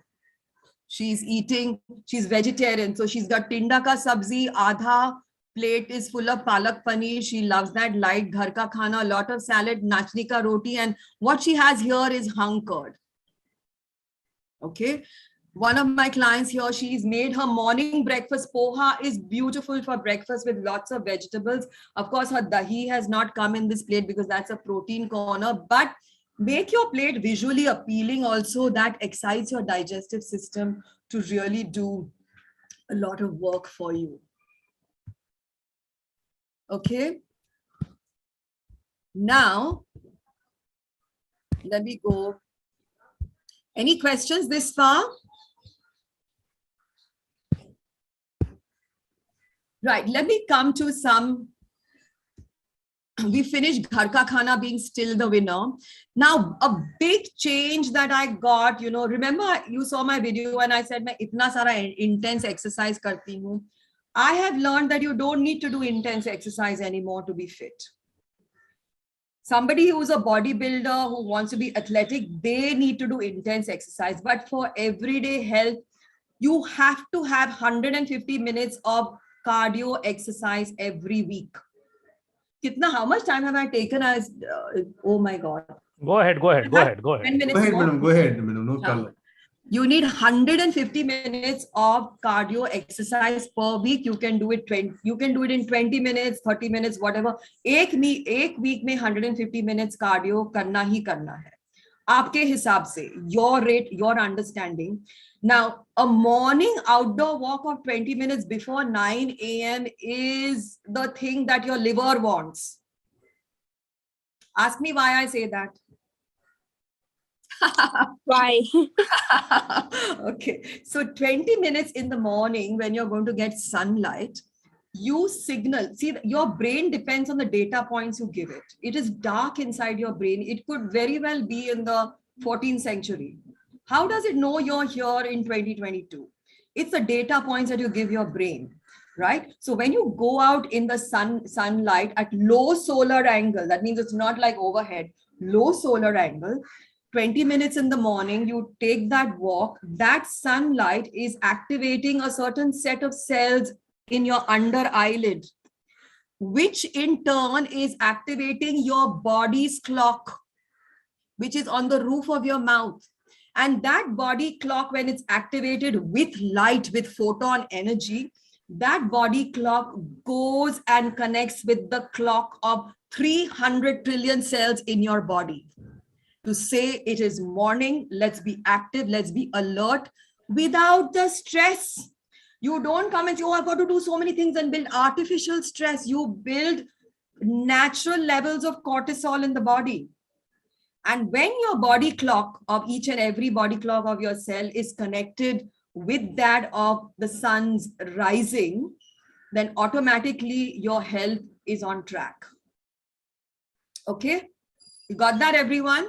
She's eating, she's vegetarian. So she's got tinda ka sabzi, adha plate is full of palak paneer. She loves that light ghar ka khana, a lot of salad, nachni ka roti. And what she has here is hunkered. Okay. One of my clients here, she's made her morning breakfast. Poha is beautiful for breakfast with lots of vegetables. Of course, her dahi has not come in this plate because that's a protein corner, but make your plate visually appealing also. That excites your digestive system to really do a lot of work for you. Okay. Now, let me go. Any questions this far? Right, let me come to some. We finished Ghar Ka Khana being still the winner. Now, a big change that I got, you know, remember you saw my video and I said, "Main itna sara intense exercise karti hu." I have learned that you don't need to do intense exercise anymore to be fit. Somebody who's a bodybuilder who wants to be athletic, they need to do intense exercise. But for everyday health, you have to have 150 minutes of cardio exercise every week. How much time have I taken as, oh my God. Go ahead. 10 minutes Go ahead, more. madam. Go ahead, madam. No problem. You need 150 minutes of cardio exercise per week. You can do it in 20 minutes, 30 minutes, whatever. एक week में 150 minutes cardio करना ही करना है. आपके हिसाब से, your rate, your understanding. Now, a morning outdoor walk of 20 minutes before 9 a.m. is the thing that your liver wants. Ask me why I say that. Why? Okay, so 20 minutes in the morning when you're going to get sunlight, you signal. See, your brain depends on the data points you give it. It is dark inside your brain. It could very well be in the 14th century. How does it know you're here in 2022? It's the data points that you give your brain, right? So when you go out in the sunlight at low solar angle, that means it's not like overhead, low solar angle, 20 minutes in the morning, you take that walk, that sunlight is activating a certain set of cells in your under eyelid, which in turn is activating your body's clock, which is on the roof of your mouth. And that body clock, when it's activated with light, with photon energy, that body clock goes and connects with the clock of 300 trillion cells in your body to say it is morning, let's be active, let's be alert without the stress. You don't come and say, oh, I've got to do so many things and build artificial stress. You build natural levels of cortisol in the body. And when your body clock of each and every body clock of your cell is connected with that of the sun's rising, then automatically your health is on track. Okay. You got that, everyone?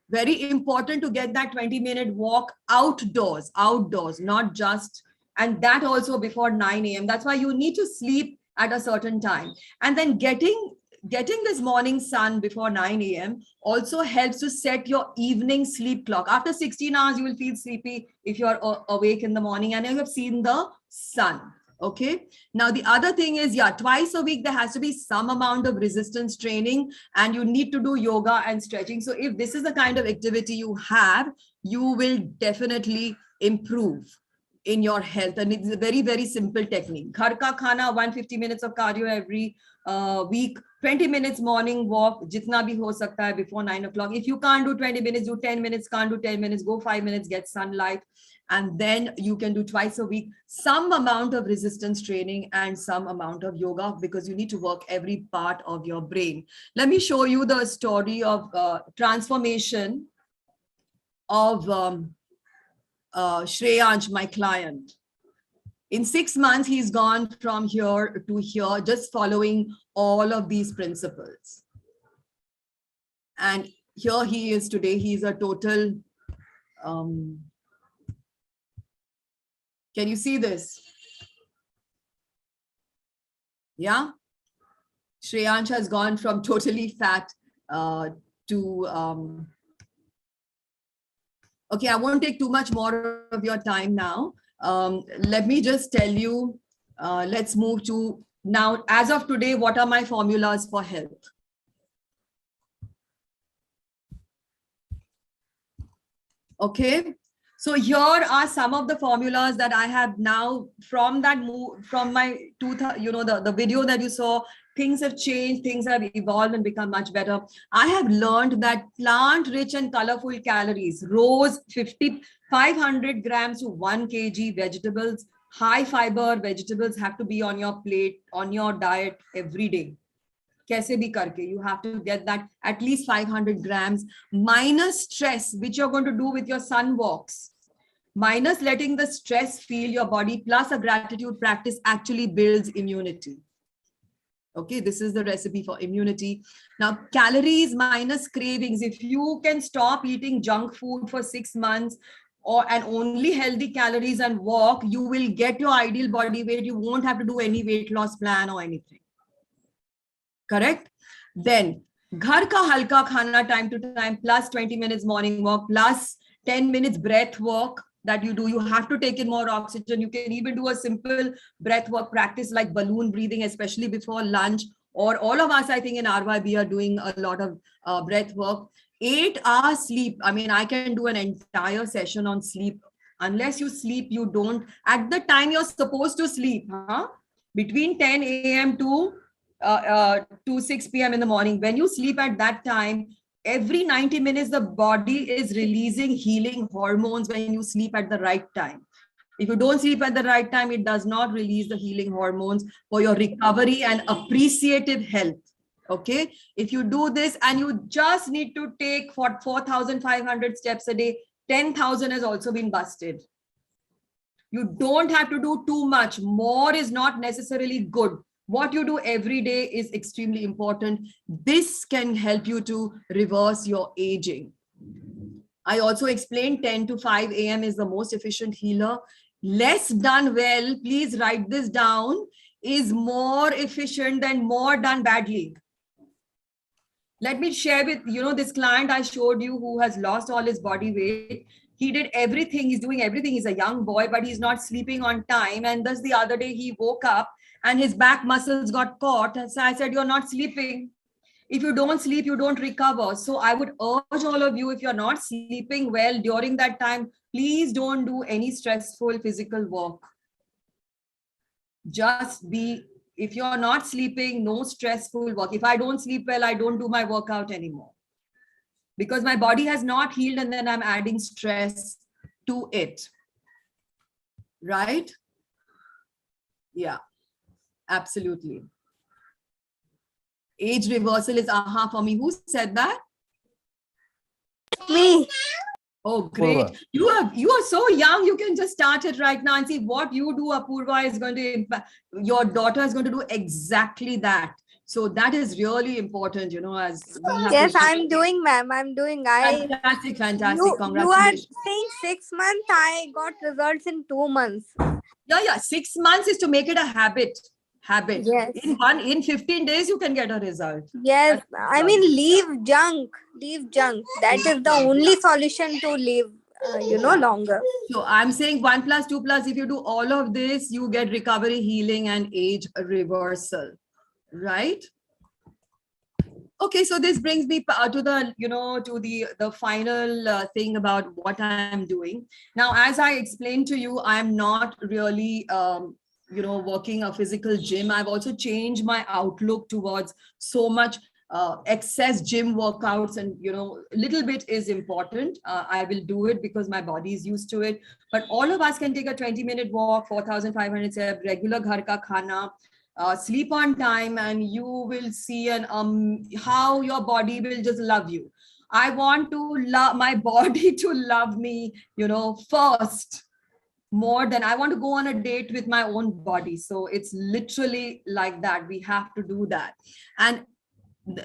Very important to get that 20-minute walk outdoors, not just, and that also before 9 a.m. That's why you need to sleep at a certain time. And then getting this morning sun before 9 a.m. also helps to set your evening sleep clock. After 16 hours, you will feel sleepy if you're awake in the morning and you have seen the sun. Okay. Now, the other thing is, twice a week, there has to be some amount of resistance training and you need to do yoga and stretching. So if this is the kind of activity you have, you will definitely improve in your health. And it's a very, very simple technique. Ghar ka khana, 150 minutes of cardio every week, 20 minutes morning walk, jitna bhi ho sakta hai before 9 o'clock. If you can't do 20 minutes, do 10 minutes, can't do 10 minutes, go 5 minutes, get sunlight. And then you can do twice a week, some amount of resistance training and some amount of yoga, because you need to work every part of your brain. Let me show you the story of transformation of Shreyansh, my client. In 6 months, he's gone from here to here, just following all of these principles. And here he is today. He's a total, can you see this? Yeah. Shreyansh has gone from totally fat to, okay, I won't take too much more of your time now. Let me just tell you, let's move to now, as of today, what are my formulas for health? Okay. So here are some of the formulas that I have now from that move, from my the video that you saw. Things have changed, things have evolved and become much better. I have learned that plant-rich and colorful calories, rose 500 grams to 1 kg, vegetables, high fiber vegetables have to be on your plate, on your diet every day. Kaise bhi karke, you have to get that at least 500 grams, minus stress, which you're going to do with your sun walks. Minus letting the stress feel your body, plus a gratitude practice actually builds immunity. Okay, this is the recipe for immunity. Now, calories minus cravings. If you can stop eating junk food for 6 months and only healthy calories and walk, you will get your ideal body weight. You won't have to do any weight loss plan or anything. Correct? Then, ghar ka halka khana time to time, plus 20 minutes morning walk, plus 10 minutes breath work that you do. You have to take in more oxygen. You can even do a simple breath work practice like balloon breathing, especially before lunch, or all of us, I think in RYB are doing a lot of breath work. 8 hours sleep. I mean, I can do an entire session on sleep. Unless you sleep, you don't, at the time you're supposed to sleep, between 10 a.m. to 6 p.m. in the morning. When you sleep at that time, every 90 minutes, the body is releasing healing hormones when you sleep at the right time. If you don't sleep at the right time, it does not release the healing hormones for your recovery and appreciative health. Okay. If you do this and you just need to take 4,500 steps a day, 10,000 has also been busted. You don't have to do too much. More is not necessarily good. What you do every day is extremely important. This can help you to reverse your aging. I also explained 10 to 5 a.m. is the most efficient healer. Less done well, please write this down, is more efficient than more done badly. Let me share with this client I showed you who has lost all his body weight. He did everything. He's doing everything. He's a young boy, but he's not sleeping on time. And thus the other day he woke up and his back muscles got caught. So I said, you're not sleeping. If you don't sleep, you don't recover. So I would urge all of you, if you're not sleeping well during that time, please don't do any stressful physical work. Just be, if you're not sleeping, no stressful work. If I don't sleep well, I don't do my workout anymore, because my body has not healed and then I'm adding stress to it. Right? Yeah. Absolutely. Age reversal is aha for me. Who said that? Me. Oh, great. You are so young. You can just start it right now and see what you do. Apurva is going to impact. Your daughter is going to do exactly that. So that is really important, you know, as we have Yes, to. I'm doing, ma'am. I'm doing. Fantastic, fantastic. You are Congratulations. saying 6 months. I got results in 2 months. Yeah. 6 months is to make it a habit. Yes. In 15 days, you can get a result. Yes, That's I mean, leave junk. Leave junk. That is the only solution to live, longer. So I'm saying 1 plus 2 plus, if you do all of this, you get recovery, healing, and age reversal, right? Okay, so this brings me to the, to the final thing about what I'm doing. Now, as I explained to you, I'm not really, working a physical gym. I've also changed my outlook towards so much excess gym workouts, and, little bit is important. I will do it because my body is used to it. But all of us can take a 20-minute walk, 4,500 steps, regular ghar ka khana, sleep on time, and you will see how your body will just love you. I want to love my body to love me, first, more than I want to go on a date with my own body. So it's literally like that. We have to do that. And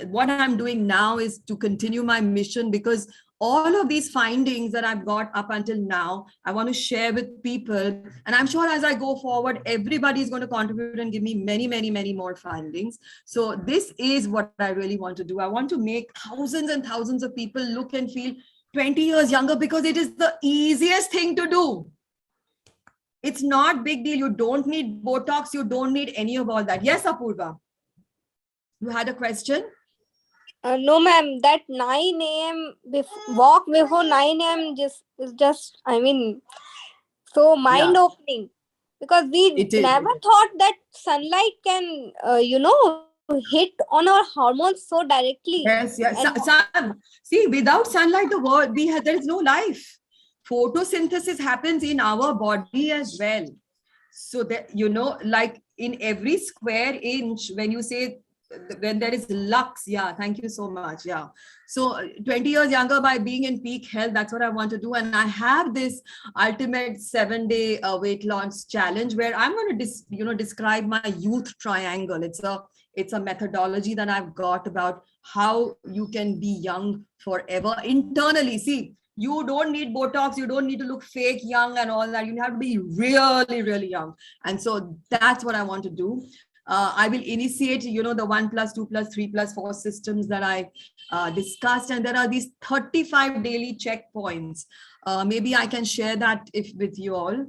what I'm doing now is to continue my mission, because all of these findings that I've got up until now, I want to share with people. And I'm sure as I go forward, everybody is going to contribute and give me many, many, many more findings. So this is what I really want to do. I want to make thousands and thousands of people look and feel 20 years younger, because it is the easiest thing to do. It's not big deal. You don't need Botox. You don't need any of all that. Yes, Apurva? You had a question? No, ma'am. That 9 a.m. walk before 9 a.m. is just, so mind opening, because we never thought that sunlight can, hit on our hormones so directly. Yes. See, without sunlight, there is no life. Photosynthesis happens in our body as well. So that, like in every square inch, when there is lux, thank you so much. So 20 years younger by being in peak health, that's what I want to do. And I have this ultimate 7-day weight loss challenge, where I'm going to describe my youth triangle. It's a methodology that I've got about how you can be young forever internally. See, you don't need Botox. You don't need to look fake young and all that. You have to be really, really young. And so that's what I want to do. I will initiate, the 1 plus 2 plus 3 plus 4 systems that I discussed. And there are these 35 daily checkpoints. Maybe I can share that with you all.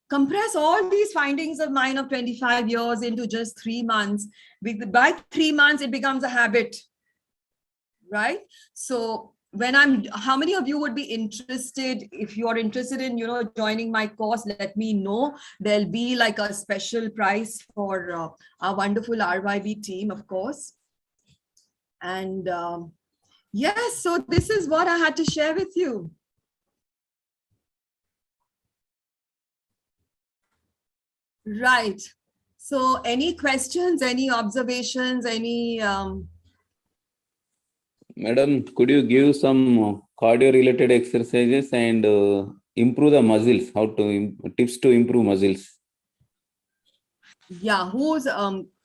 Compress all these findings of mine of 25 years into just 3 months. By 3 months, it becomes a habit. Right? So how many of you would be interested? If you are interested in, joining my course, let me know. There'll be like a special price for our wonderful RYB team, of course. And yes, so this is what I had to share with you. Right. So any questions, any observations, any... Madam, could you give some cardio-related exercises and improve the muscles? Tips to improve muscles? Yeah,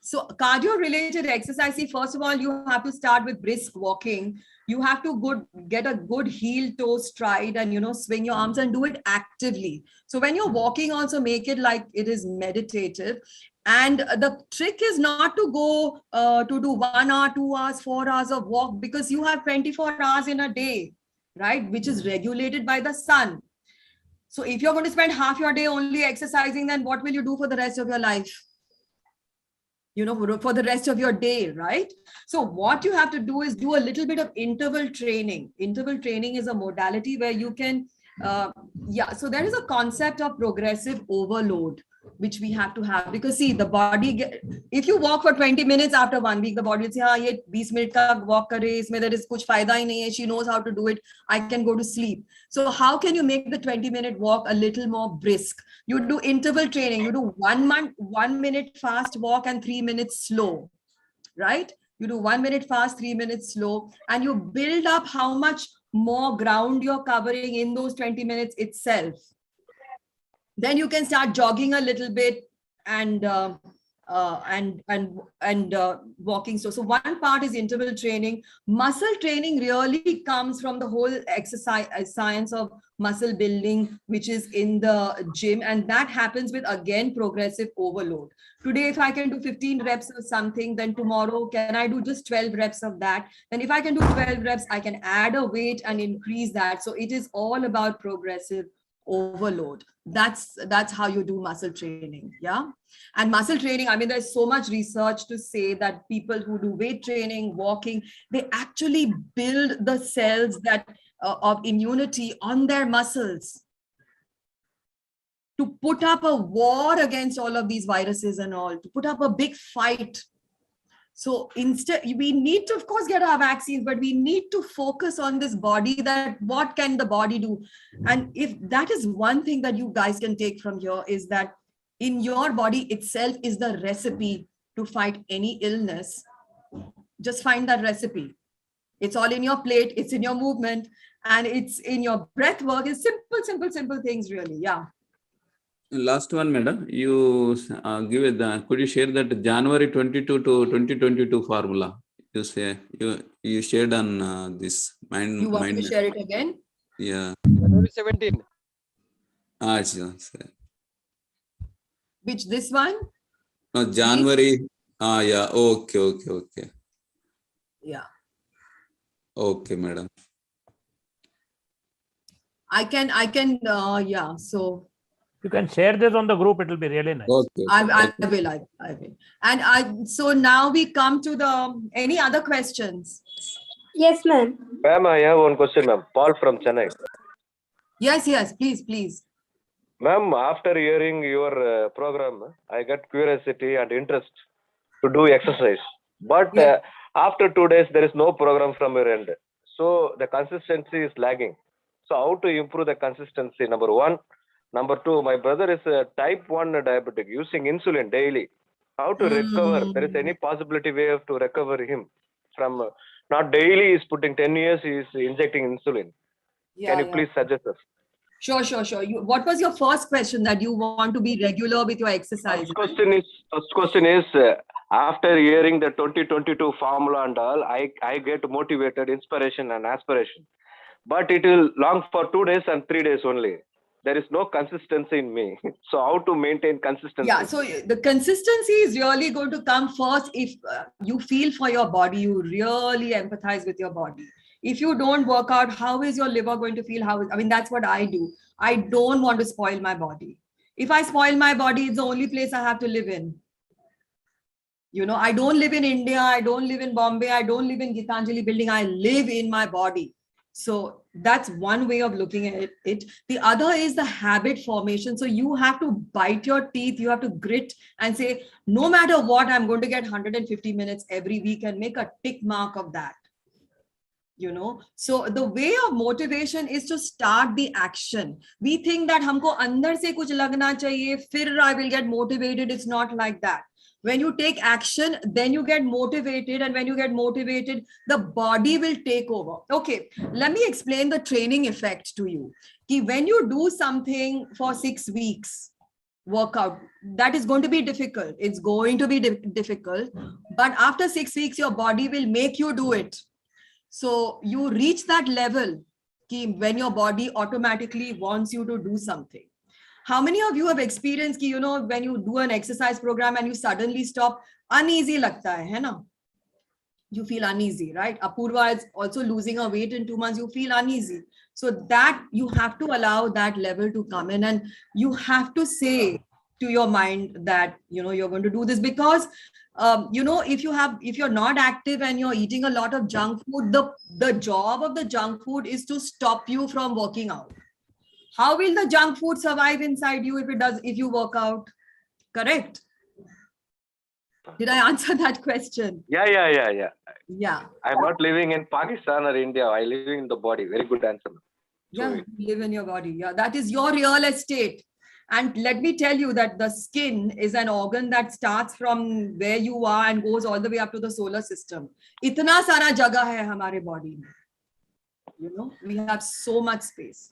so cardio-related exercise. See, first of all, you have to start with brisk walking. You have to get a good heel-toe stride and, swing your arms and do it actively. So when you're walking, also make it like it is meditative. And the trick is not to go to do 1 hour, 2 hours, 4 hours of walk, because you have 24 hours in a day, right? Which is regulated by the sun. So if you're going to spend half your day only exercising, then what will you do for the rest of your life? For the rest of your day, right? So what you have to do is do a little bit of interval training. Interval training is a modality where you can, so there is a concept of progressive overload, which we have to have, because see, the body, if you walk for 20 minutes, after 1 week, the body will say, ye 20 minute ka walk kare, isme there is kuch fayda hi nahi hai, she knows how to do it, I can go to sleep. So how can you make the 20-minute walk a little more brisk? You do interval training. You do 1 minute fast walk and 3 minutes slow, right? You do 1 minute fast, 3 minutes slow, and you build up how much more ground you're covering in those 20 minutes itself. Then you can start jogging a little bit and and walking. So one part is interval training. Muscle training really comes from the whole exercise science of muscle building, which is in the gym, and that happens with, again, progressive overload. Today, if I can do 15 reps of something, then tomorrow, can I do just 12 reps of that? Then if I can do 12 reps, I can add a weight and increase that. So it is all about progressive overload. That's how you do muscle training. Yeah. And muscle training, I mean, there's so much research to say that people who do weight training, walking, they actually build the cells that of immunity on their muscles to put up a war against all of these viruses and all, to put up a big fight. So instead, we need to, of course, get our vaccines, but we need to focus on this body, that what can the body do? And if that is one thing that you guys can take from here, is that in your body itself is the recipe to fight any illness. Just find that recipe. It's all in your plate, it's in your movement, and it's in your breath work. It's simple things, really. Yeah. Last one, madam. You give it. Could you share that January 22 to 2022 formula? You say you shared on this mind. You want to share it again? Yeah. January 17. Sir. Which, this one? No, January. Yeah. Okay. Yeah. Okay, madam. I can. Yeah. So. You can share this on the group. It will be really nice. Okay. I will. And so now we come to any other questions? Yes, ma'am. Ma'am, I have one question, ma'am. Paul from Chennai. Yes, please. Ma'am, after hearing your program, I got curiosity and interest to do exercise. But after 2 days, there is no program from your end. So the consistency is lagging. So how to improve the consistency? Number one. Number two, my brother is a type 1 diabetic using insulin daily. How to recover? There is any possibility way to recover him from not daily is putting 10 years, he is injecting insulin. Can you please suggest us? Sure. What was your first question, that you want to be regular with your exercise? First question is after hearing the 2022 formula and all, I get motivated, inspiration and aspiration. But it will long for 2 days and 3 days only. There is no consistency in me. So how to maintain consistency? Yeah, so the consistency is really going to come first if you feel for your body, you really empathize with your body. If you don't work out, how is your liver going to feel? I mean, that's what I do. I don't want to spoil my body. If I spoil my body, it's the only place I have to live in. You know, I don't live in India. I don't live in Bombay. I don't live in Gitanjali building. I live in my body. So that's one way of looking at it. The other is the habit formation. So you have to bite your teeth, you have to grit and say, no matter what, I'm going to get 150 minutes every week and make a tick mark of that. You know, so the way of motivation is to start the action. We think that humko andar se kuch lagna chahiye, fir I will get motivated. It's not like that. When you take action, then you get motivated. And when you get motivated, the body will take over. Okay, let me explain the training effect to you. When you do something for 6 weeks, workout, that is going to be difficult. It's going to be difficult. But after 6 weeks, your body will make you do it. So you reach that level when your body automatically wants you to do something. How many of you have experienced, you know, when you do an exercise program and you suddenly stop, uneasy lagta hai na? You feel uneasy, right? Apurva is also losing her weight in 2 months. You feel uneasy. So that you have to allow that level to come in, and you have to say to your mind that, you know, you're going to do this because, you know, if you're not active and you're eating a lot of junk food, the job of the junk food is to stop you from working out. How will the junk food survive inside you if you work out? Correct? Did I answer that question? Yeah. Yeah. I'm not living in Pakistan or India. I live in the body. Very good answer. Yeah, you live in your body. Yeah, that is your real estate. And let me tell you that the skin is an organ that starts from where you are and goes all the way up to the solar system. Itna sara jagah hai hamare body mein. You know, we have so much space.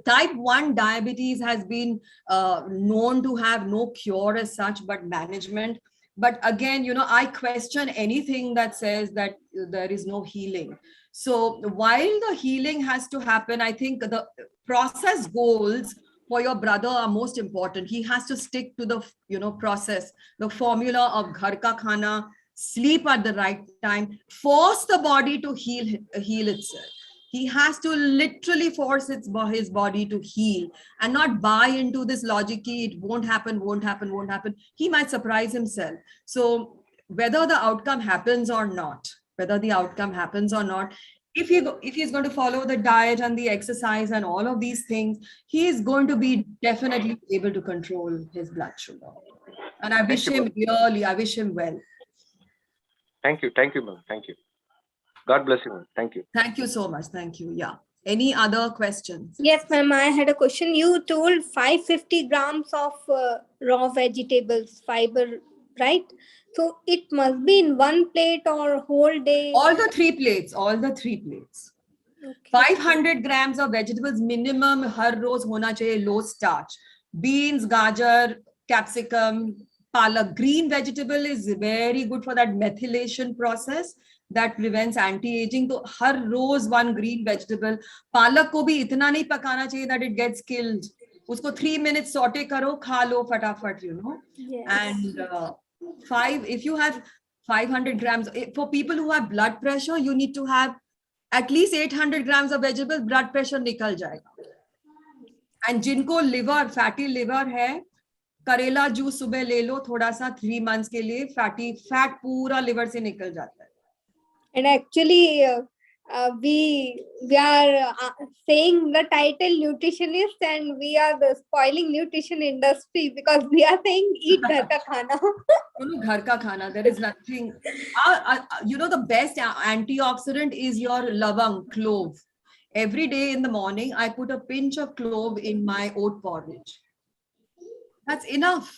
Type 1 diabetes has been known to have no cure as such, but management. But again, I question anything that says that there is no healing. So while the healing has to happen, I think the process goals for your brother are most important. He has to stick to the process, the formula of ghar ka khana, sleep at the right time, force the body to heal itself. He has to literally force his body to heal and not buy into this logic. It won't happen, won't happen, won't happen. He might surprise himself. So whether the outcome happens or not, if he's going to follow the diet and the exercise and all of these things, he is going to be definitely able to control his blood sugar. And I wish him well. Thank you, ma'am. Thank you. God bless you, ma'am. Thank you. Thank you so much. Thank you. Yeah. Any other questions? Yes, ma'am. I had a question. You told 550 grams of raw vegetables, fiber, right? So it must be in one plate or whole day? All the three plates. Okay. 500 grams of vegetables minimum har roz hona chahiye, low starch. Beans, gajar, capsicum, palak. Green vegetable is very good for that methylation process that prevents anti-aging. So har roz one green vegetable. Palak ko bhi itna nahi pakana chahiye that it gets killed. Usko 3 minutes saute karo, kha lo fatafat, Yes. And if you have 500 grams, for people who have blood pressure, you need to have at least 800 grams of vegetable, blood pressure nikal jayega. And jinko fatty liver hai, करेला juice सुबह ले लो थोड़ा सा 3 months के लिए, fat पूरा liver से निकल जाता है. And actually we are saying the title nutritionist and we are the spoiling nutrition industry because we are saying eat ghar ka khana. Ghar ka khana, there is nothing. The best antioxidant is your lavang, clove. Every day in the morning, I put a pinch of clove in my oat porridge. That's enough.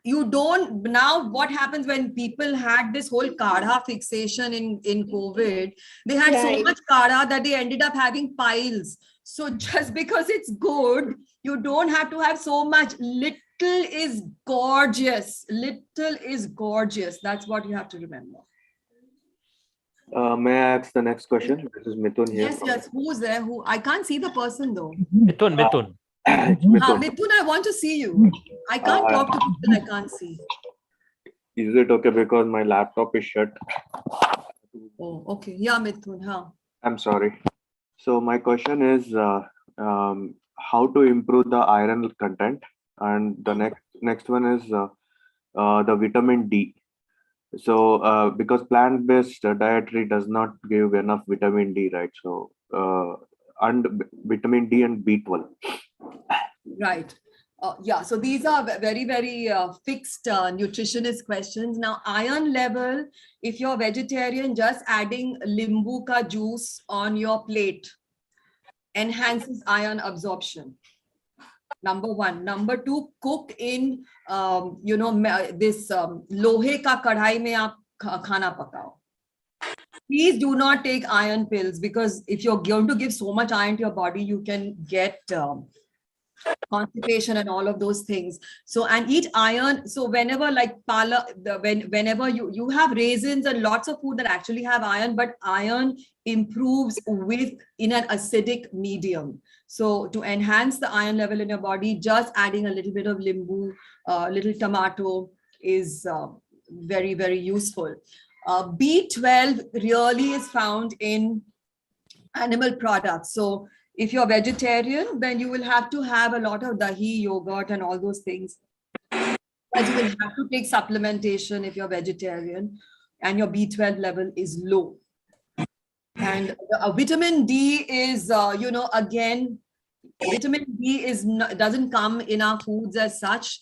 Now what happens when people had this whole kadha fixation in COVID, they had so much kadha that they ended up having piles. So just because it's good, you don't have to have so much. Little is gorgeous. That's what you have to remember. May I ask the next question? This is Mithun here. Yes. Who's there? I can't see the person though. Mithun. Mithun, I want to see you. I can't talk to people I can't see. Is it okay because my laptop is shut? Oh, okay. Yeah, Mithun. Huh? I'm sorry. So my question is how to improve the iron content, and the next one is the vitamin D. So because plant-based dietary does not give enough vitamin D, right? So and vitamin D and B12. Right. So these are very, very fixed nutritionist questions. Now, iron level, if you're vegetarian, just adding limbu ka juice on your plate enhances iron absorption. Number one. Number two, cook in, this lohe ka kadhai mein aap khana pakao. Please do not take iron pills because if you're going to give so much iron to your body, you can get constipation and all of those things. So, and eat iron. So whenever like whenever you have raisins and lots of food that actually have iron, but iron improves in an acidic medium. So to enhance the iron level in your body, just adding a little bit of limbu, little tomato is very, very useful. B12 really is found in animal products. So if you're vegetarian, then you will have to have a lot of dahi, yogurt, and all those things. But you will have to take supplementation if you're vegetarian and your B12 level is low. And vitamin D is, again, vitamin D doesn't come in our foods as such.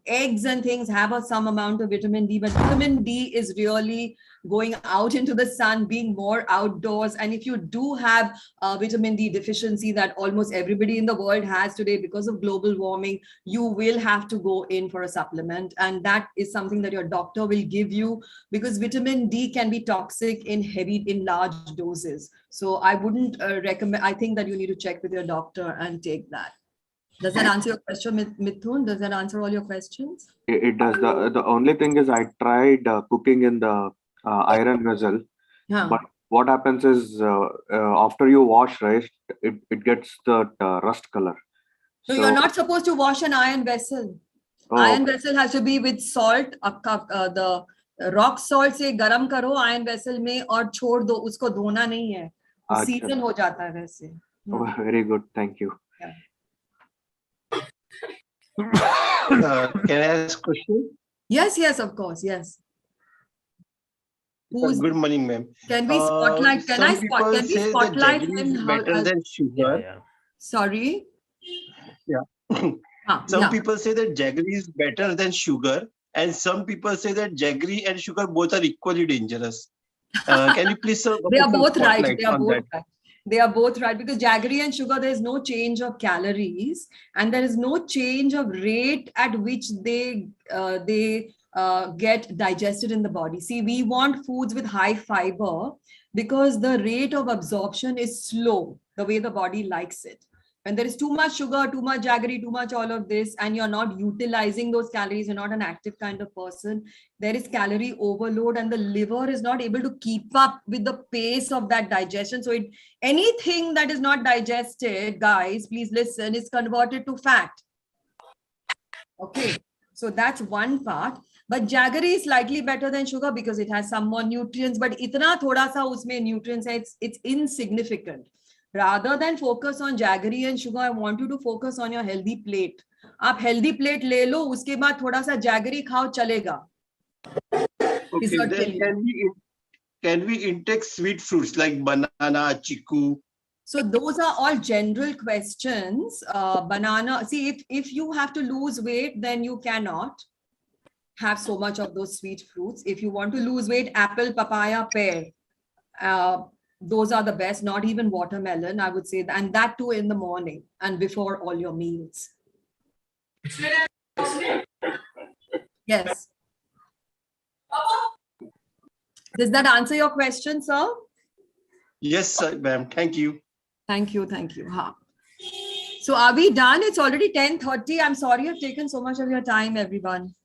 eggs and things have some amount of vitamin D, but vitamin D is really going out into the sun, being more outdoors. And if you do have vitamin D deficiency that almost everybody in the world has today because of global warming, you will have to go in for a supplement. And that is something that your doctor will give you, because vitamin D can be toxic in large doses. So I wouldn't recommend, I think that you need to check with your doctor and take that. Does that answer your question, Mithun? Does that answer all your questions? It does. The only thing is I tried cooking in the iron vessel, but what happens is after you wash rice, it gets the rust color. So you're not supposed to wash an iron vessel. Iron vessel has to be with salt. The rock salt से गरम करो iron vessel में और छोड़ दो, उसको धोना नहीं है. Season हो जाता है वैसे. Very good, thank you. Yeah. Can I ask a question? Yes, of course, yes. Good morning, ma'am. Can we spotlight? Can we spotlight him? Better than sugar. Yeah. Sorry. Yeah. Some people say that jaggery is better than sugar, and some people say that jaggery and sugar both are equally dangerous. Can you please? They are both right. They are both right, because jaggery and sugar, there is no change of calories, and there is no change of rate at which they get digested in the body. See, we want foods with high fiber because the rate of absorption is slow, the way the body likes it. When there is too much sugar, too much jaggery, too much all of this, and you're not utilizing those calories, you're not an active kind of person, there is calorie overload, and the liver is not able to keep up with the pace of that digestion. So anything that is not digested, guys, please listen, is converted to fat. Okay, so that's one part. But jaggery is slightly better than sugar because it has some more nutrients, but itna thoda sa usme nutrients hai, it's insignificant. Rather than focus on jaggery and sugar, I want you to focus on your healthy plate. आप healthy plate ले लो, उसके बाद थोड़ा सा jaggery खाओ, चलेगा. Okay, then can we intake sweet fruits like banana, chiku? So those are all general questions. Banana, see, if you have to lose weight, then you cannot have so much of those sweet fruits. If you want to lose weight, apple, papaya, pear, those are the best. Not even watermelon, I would say, and that too in the morning and before all your meals. Yes. Does that answer your question, sir? Yes, ma'am. Thank you. Thank you. So are we done? It's already 10:30. I'm sorry I've taken so much of your time, everyone.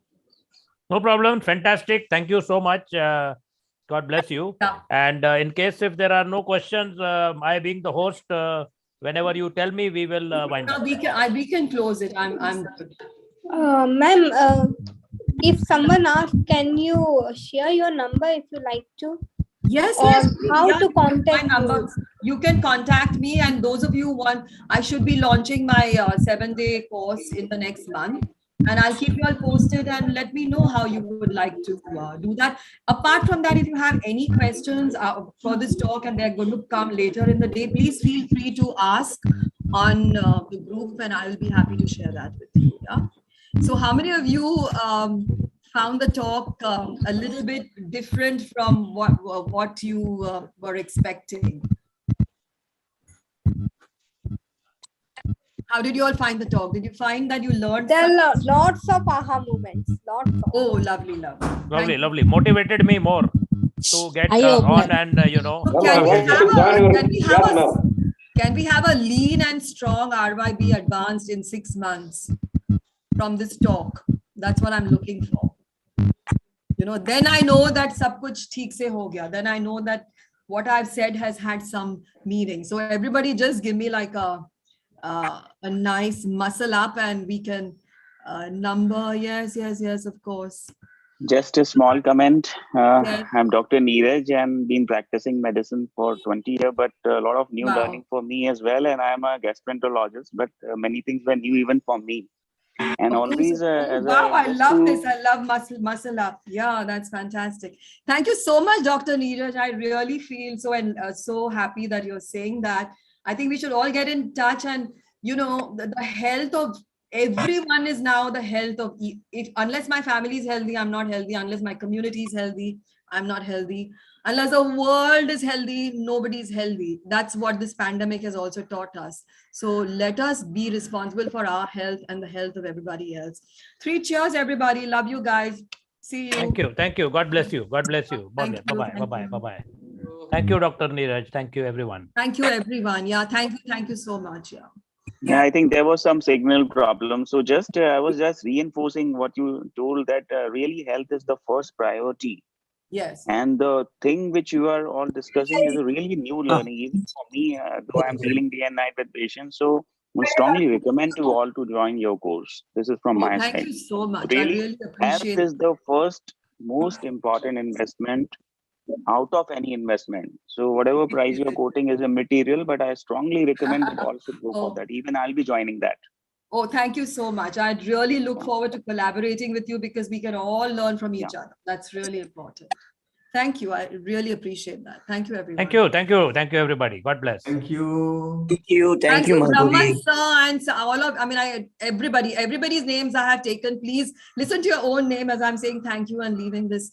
No problem. Fantastic. Thank you so much. God bless you. Yeah. And in case if there are no questions, I being the host, whenever you tell me, we will wind up. We can close it. I'm good. Ma'am, if someone asks, can you share your number if you like to? Yes. How to contact you? You can contact me, and those of you who want, I should be launching my 7-day course in the next month. And I'll keep you all posted, and let me know how you would like to do that. Apart from that, if you have any questions for this talk and they're going to come later in the day, please feel free to ask on the group, and I will be happy to share that with you. Yeah? So how many of you found the talk a little bit different from what you were expecting? How did you all find the talk? Did you find that you learned? There are lots of aha moments. Oh, lovely. Lovely. Motivated me more to get on and, Can we have a lean and strong RYB advanced in 6 months from this talk? That's what I'm looking for. Then I know that sab kuch theek se ho gaya. Then I know that what I've said has had some meaning. So everybody just give me like a nice muscle up, and we can number. Yes, of course. Just a small comment. Yes. I'm Dr. Neeraj and been practicing medicine for 20 years, but a lot of new learning for me as well. And I'm a gastroenterologist, but many things were new even for me. And always, I love this. I love muscle up. Yeah, that's fantastic. Thank you so much, Dr. Neeraj. I really feel so happy that you're saying that. I think we should all get in touch, and the health of everyone is now the health of it. Unless my family is healthy, I'm not healthy. Unless my community is healthy, I'm not healthy. Unless the world is healthy, nobody's healthy. That's what this pandemic has also taught us. So let us be responsible for our health and the health of everybody else. 3 cheers, everybody. Love you guys. See you. Thank you. Thank you. God bless you. God bless you. Bye bye. Bye bye. Bye bye. Thank you, Dr. Neeraj. Thank you, everyone. Thank you, everyone. Yeah, thank you. Thank you so much. Yeah. Yeah, I think there was some signal problem. So just I was just reinforcing what you told, that really health is the first priority. Yes. And the thing which you are all discussing is a really new learning, even for me, though I'm dealing day and night with patients. So I strongly recommend to all to join your course. This is from my side. Thank you so much. Really, I really appreciate health is the first most important investment out of any investment. So whatever price you're quoting is immaterial, but I strongly recommend that all should go for that. Even I'll be joining that. Oh, thank you so much. I'd really look forward to collaborating with you because we can all learn from each other. That's really important. Thank you. I really appreciate that. Thank you, everyone. Thank you. Thank you. Thank you, everybody. God bless. Thank you. Thank you. Thank you, Brahman Madhuri. sir, and all of, everybody's names I have taken. Please listen to your own name as I'm saying thank you and leaving this